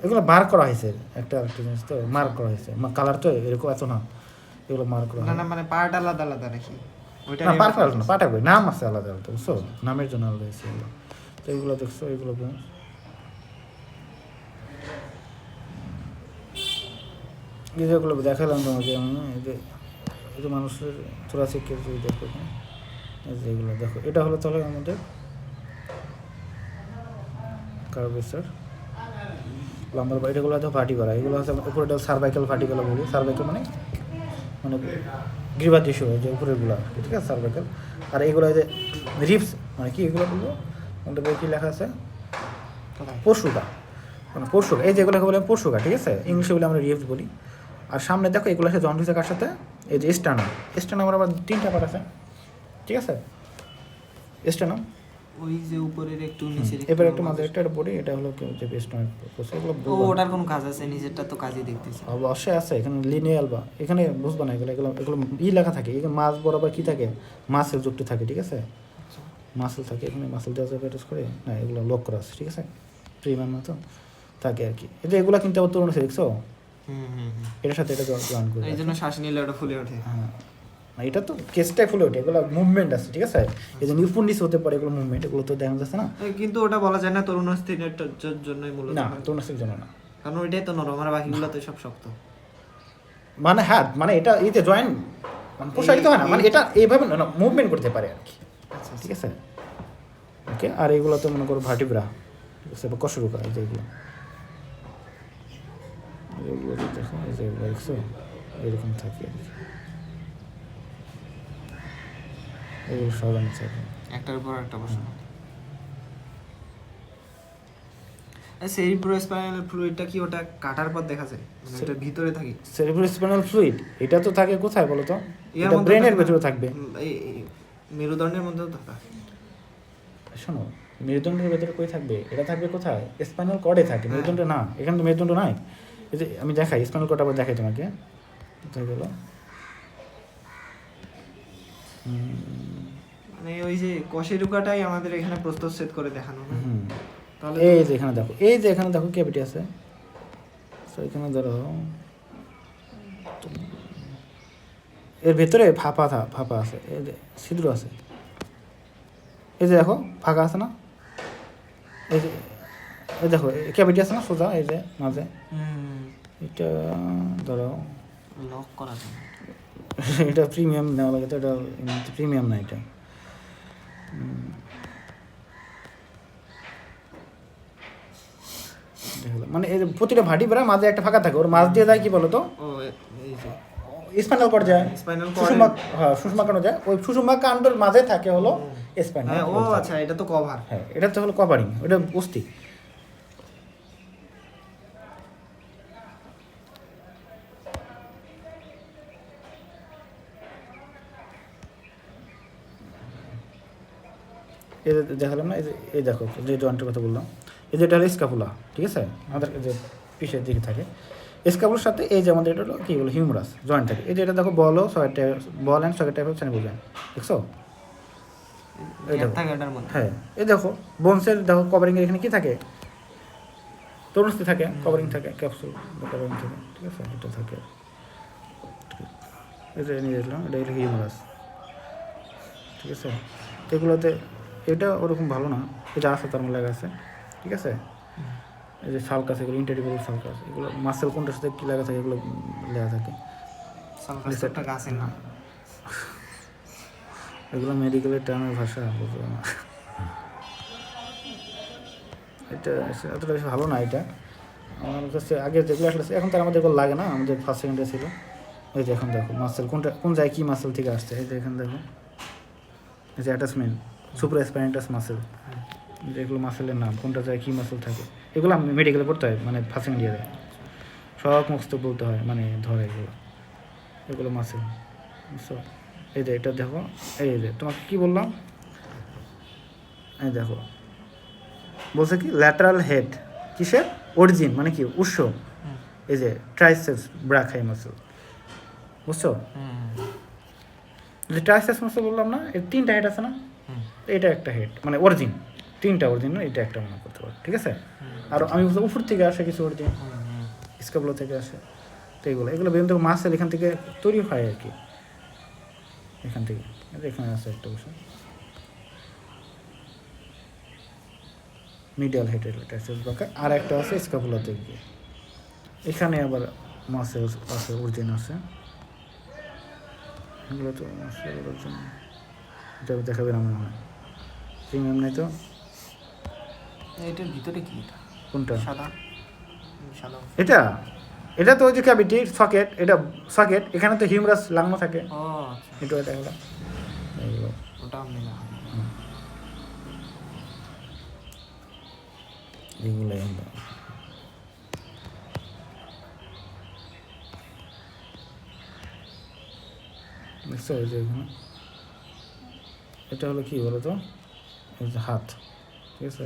এগুলো মার্ক করা হয়েছে, একটা জিনিস তো মার্ক করা হয়েছে, কালার তো এরকম এত না, এগুলো মার্ক করা না হয়। না, মানে পার্ট আলাদা আলাদা নাকি? ওইটা না পার্ক আলাদা না, পার্ট হবে, নাম আছে আলাদা আলাদা, বুঝছো, নামের জন্য আলাদা হয়েছে এগুলো। তো এগুলো দেখছো, এগুলো এই যেগুলো দেখালাম তোমাকে আমি, এই যে মানুষের থোরাসিক কেস যদি দেখো এখানে, এই যে এগুলো দেখো, এটা হলো তাহলে আমাদের কার্ভেচার লাম্বার, এটাগুলো হচ্ছে ভার্টিব্রা, এগুলো হচ্ছে উপরে সার্ভাইকাল ভার্টিব্রা বলি, সার্ভাইকাল মানে মানে গ্রীবা টিস্যু, যে উপরেরগুলো, ঠিক আছে, সার্ভাইকাল। আর এইগুলো যে রিপস, মানে কি এগুলো বলবো, ওটা কী লেখা আছে, পরশুকা, মানে পরশুকা, এই যেগুলোকে বলে পরশুকা, ঠিক আছে, ইংলিশে বলে আমরা রিপস বলি। আর সামনে দেখো এগুলো আছে জন্ডিসের কার সাথে, এই যে স্টানাম আবার 3টা পার্ট আছে, ঠিক আছে, স্টানাম, ওই যে উপরের একটু নিচের এবার একটু মাঝে একটা বডি, এটা হলো যে স্টানাম, এগুলো ও ওটার কোনো কাজ আছে? নিচেরটা তো কাজই দেখতেছি। অবশ্যই আছে, এখানে লিনিয়াল বা এখানে বুঝবা না, এগুলো এগুলো এগুলো লেখা থাকে, এখানে মাছ বরাবর কী থাকে, মাসেল যুক্ত থাকে, ঠিক আছে, মাসেল থাকে এখানে, মাসেল দেওয়া যাবে করে না, এগুলো লক করা আছে, ঠিক আছে, প্রিমিয়াম মতো থাকে আর কি। এই যে এগুলো কিন্তু আবার তরুণ আছে, দেখছো, এটার সাথে এটা জয়েন করে, এই জন্য শ্বাস নিলে ওটা ফুলে ওঠে। হ্যাঁ, না এটা তো কেসটাই ফুলে ওঠে, এগুলো মুভমেন্ট আছে, ঠিক আছে, এই যে নিউফুন্ডিস হতে পারে, এগুলো মুভমেন্ট, এগুলো তো দেখা যাচ্ছে না, কিন্তু ওটা বলা যায় না তরুণাস্থির জন্যই মূলত, না তরুণাস্থির জন্য না, কারণ ওইটাই তো নরম, আর বাকিগুলো তো সব শক্ত। মানে হ্যাঁ, মানে এটা এইতে জয়েন মানে প্রসারিত হয় না, মানে এটা এইভাবে না মুভমেন্ট করতে পারে আর কি, আচ্ছা ঠিক আছে। ওকে, আর এইগুলো তো মনে করো ভার্টিব্রা, ঠিক আছে, বা কশরুকা, এই যে এগুলো এগুলো দেখো, এই যে এগুলো দেখছো, এরকম থাকে আর কি, এগুলো সব আমি থাকে। একটার উপর একটা প্রশ্ন। সেরিব্রোস্পাইনাল ফ্লুইডটা কি ওটা কাটার পর দেখা যায়, মানে এটা ভিতরে থাকে? সেরিব্রোস্পাইনাল ফ্লুইড এটা তো থাকে কোথায় বলো তো, এর এটা মধ্যে ব্রেনের থাকে না? ভেতরে থাকবে। এই মেরুদণ্ডের মধ্যেও থাকে। শোনো, মেরুদণ্ডের ভেতরে কই থাকবে, এটা থাকবে কোথায়, স্পাইনাল কর্ডে থাকে, মেরুদণ্ডে না, এখানে তো মেরুদণ্ড নাই। এই যে আমি দেখাই স্পাইনাল কর্ড, আবার দেখাই তোমাকে, কোথায় গেল, মানে ওই যে কশেরুকাটাই আমাদের এখানে প্রস্তচ্ছেদ করে দেখানো না? তাহলে এই যে এখানে দেখো, এই যে এখানে দেখো ক্যাভিটি আছে, তো এখানে ধরো এর ভেতরে ফাঁপা আছে, এই যে ছিদ্র আছে, এই যে দেখো ফাঁকা আছে না, এই যে এই দেখো ক্যাভিটি আছে না সোজা, এই যে মাঝে এটা ধরো লক করা যায় না। এটা প্রিমিয়াম নেওয়া লাগে, তো এটা প্রিমিয়াম না এটা। মানে এই যে প্রতিটা ভাটি বেড়া মাঝে একটা ফাঁকা থাকে, ওর মাঝ দিয়ে যায় কি বলো তো, ও এই যে স্পাইনাল কর্ড যায়, স্পাইনাল সুষুম্না, হ্যাঁ সুষুম্না কাণ্ড যায়, ওই সুষুম্না কাণ্ডের মাঝে থাকে হলো স্পাইনাল। হ্যাঁ, ও আচ্ছা, এটা তো কভার। হ্যাঁ এটা তো হলো কভারিং, ওটা অস্থি। এই যে দেখালাম না, এই যে এই দেখো যে জয়েন্টের কথা বললাম, এই যে এটা হলো স্ক্যাপুলা, ঠিক আছে, আমাদের যে পিছের দিকে থাকে স্ক্যাপুলার সাথে এই যে আমাদের এটা হলো কি বলো হিউমারাস জয়েন্ট থাকে। এই যে এটা দেখো বল অ্যান্ড সকেট টাইপের শ্রেণী বোঝায়, দেখছো? এই দেখো, থাকে এটার মধ্যে। হ্যাঁ এই দেখো বোনসের দেখো কভারিংয়ের এখানে কি থাকে, তরুণস্থি থাকে, কভারিং থাকে, ক্যাপসুল কভারিং থাকে, ঠিক আছে, এটা থাকে। এই যে নিয়ে আসলাম, এটা হলো হিউমারাস, ঠিক আছে। এগুলোতে এটা ওরকম ভালো না, এটা আছে তার লেখা আছে, ঠিক আছে। এই যে সালকাস, এগুলো ইন্টারডিবল সালকাস, এগুলো মাসেল কোনটার সাথে কী লেখা থাকে এগুলো লেখা থাকে, সালফাস একটা গাছের নাম। এগুলো মেডিকেলের টার্মের ভাষা বুঝবো না। এটা এতটা বেশি ভালো না এটা আমার কাছে, আগে যেগুলো আসলে এখন তার আমাদের এগুলো লাগে না, আমাদের ফার্স্ট সেকেন্ডে ছিল। এই যে এখন দেখো মাসেল কোনটা কোন জায়গায় কী মাসেল থেকে আসছে, এই যে এখানে দেখো এই যে অ্যাটাচমেন্ট সুপ্রা স্পাইনাটাস মাসেল, যেগুলো মাসেলের নাম, কোনটা জায়গায় কী মাসেল থাকে, এগুলো মেডিকেলে পড়তে হয়, মানে ফার্স্ট সেকেন্ড ইয়ারে সব মুখস্থ বলতে হয়, মানে ধরে এগুলো মাসেল, বুঝছো? এই যে এটা দেখো, এই যে তোমাকে কী বললাম, এই দেখো বলছে কি ল্যাটারাল হেড কিসের অরিজিন, মানে কি উৎস, এই যে ট্রাইসেপস ব্রাখাই মাসেল, বুঝছো? যে ট্রাইসেপস মাসেল বললাম না, এর 3টা হেড আছে না, এটা একটা হেড মানে অরিজিন, 3টা অরিজিন না, এটা একটা মনে করতে পারো, ঠিক আছে। আর আমি বলছি উপর থেকে আসে কিছু অরিজিন, স্ক্যাপুলা থেকে আসে, তো এগুলো বিভিন্ন মাসেল এখান থেকে তৈরি হয় আর কি, এখান থেকে। এখানে আছে একটা বিষয় মিডিয়াল হেডের ট্রাইসেপস ব্রাকা, আর একটা আছে স্ক্যাপুলা থেকে, এখানে আবার মাসেলস আছে, অরিজিন আছে, এগুলো তো মাসেল অরিজিন দেখাবে না মনে হয়, প্রিমিয়াম নেই তো। এটার ভিতরে কি এটা? কোনটা? সাদা সাদা। এটা এটা তো ওই যে ক্যাভিটি সকেট, এটা সকেট, এখানে তো হিউমারাস লাগানো থাকে, ও আচ্ছা, এটা এটা হলো এগুলো। ওটা আমি না। এগুলো দেখছো, এই যে এখানে এটা হলো কি বলো তো, এই যে হাত, ঠিক আছে,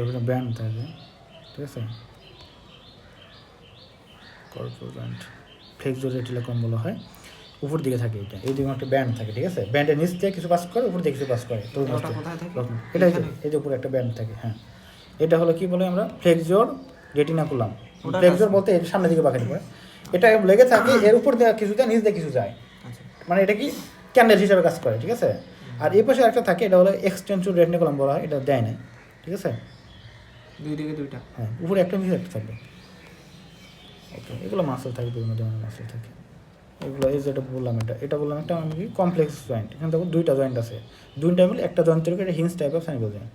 এখানে ব্যান্ড থাকে, ঠিক আছে, কর্পোরেন্ট ফ্লেক্সর রেটিলাকম বলা হয়, উপর দিকে থাকে এটা, এই দিকে একটা ব্যান্ড থাকে, ঠিক আছে, ব্যান্ডের নিচ থেকে কিছু পাস করে, উপর থেকে কিছু পাস করে, তো ওটা কোথায় থাকে? এটা এই যে উপরে একটা ব্যান্ড থাকে, হ্যাঁ এটা হলো কি বলে আমরা ফ্লেক্সর রেটিনাকুলাম, ফ্লেক্সর বলতে এর সামনের দিকে বাঁকানি পড়ে, এটা লেগে থাকে, এর উপর দিয়ে কিছু যায়, নিচ দিয়ে কিছু যায়, মানে এটা কি ক্যান্ডেল হিসাবে কাজ করে, ঠিক আছে। আর এই পাশে একটা থাকে, এটা হলো এক্সটেনসর রেটিনাকুলাম বলা হয়, এটা দেয় না, ঠিক আছে, দুই দিকে দুইটা। হ্যাঁ উপরে একটা নিচে একটা থাকবে, ওকে। এগুলো মাসেল থাকে, বিভিন্ন ধরনের মাসেল থাকে, এগুলো এই যেটা বললাম, এটা বললাম একটা আমি কমপ্লেক্স জয়েন্ট, এখানে দেখো 2টা জয়েন্ট আছে, 2টা মিলে একটা জয়েন্ট তৈরি করে, এটা হিঞ্জ টাইপ অফ সাইনিবল জয়েন্ট,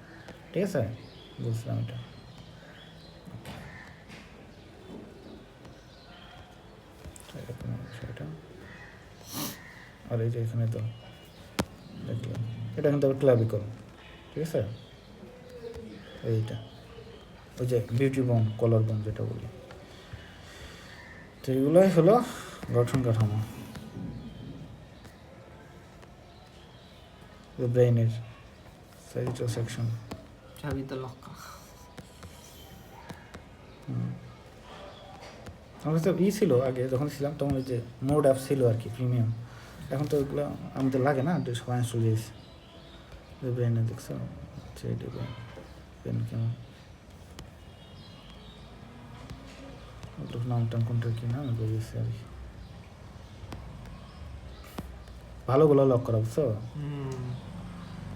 ঠিক আছে, বুঝলাম এটা। সেটা আর এই যে এখানে তো দেখলাম, এটা কিন্তু ক্লাভিকল, ঠিক আছে, এইটা ওই যে বিউটি বোন, কলার বোন যেটা বলি, তো এগুলোই হলো গঠন কাঠামো ব্রেইনের সাইটো সেকশন। চাবি তো লক্কা। আমার কাছে ছিল আগে যখন ছিলাম, তখন ওই যে মোড অ্যাপ ছিল আর কি, প্রিমিয়াম, এখন তো ওগুলো আমাদের লাগে না, সবাই স্টোরেজ ব্রেনে দেখছো পেন কেমন নাম টাম কোনটা কি না আমি বুঝেছি আর কি। ভালোগুলো লক করা বুঝছো।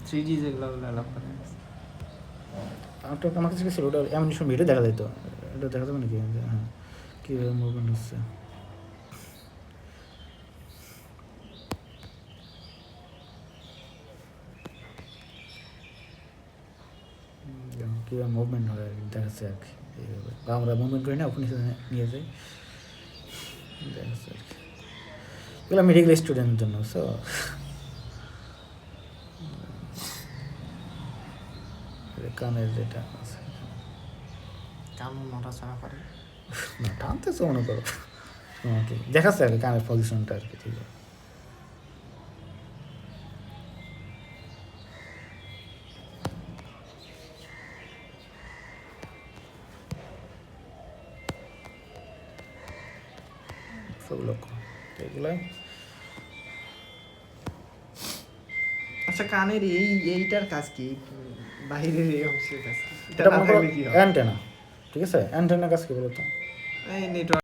3D যেগুলো লক করে আমার কাছে ছিল ওটা এমন সময় ভিডিও দেখা যেত, এটা দেখা যাবে নাকি? হ্যাঁ, কীভাবে মুভমেন্ট হচ্ছে কীভাবে মুভমেন্ট হয় আর কি দেখাচ্ছে আর কি এইভাবে, বা আমরা মুভমেন্ট করি না ওখানে নিয়ে যাই দেখাচ্ছে আর কি। এগুলো মেডিকেল স্টুডেন্টের জন্য বুঝছো। কানের যেটা আছে কান নড়াচড়া করে না টানতেছো মনে করো তোমাকে দেখাচ্ছে আর কি কানের পজিশনটা আর কি। ঠিক আছে, সব লক্ষ্য এগুলো। আচ্ছা কানের এইটার কাজ কি, বাইরের এই অংশের কাজ কি? এটা না মনে করো থাকলে কি হবে? অ্যান্টেনা, ঠিক আছে, অ্যান্টেনার কাজ কি বলো তো? এই নেটওয়ার্ক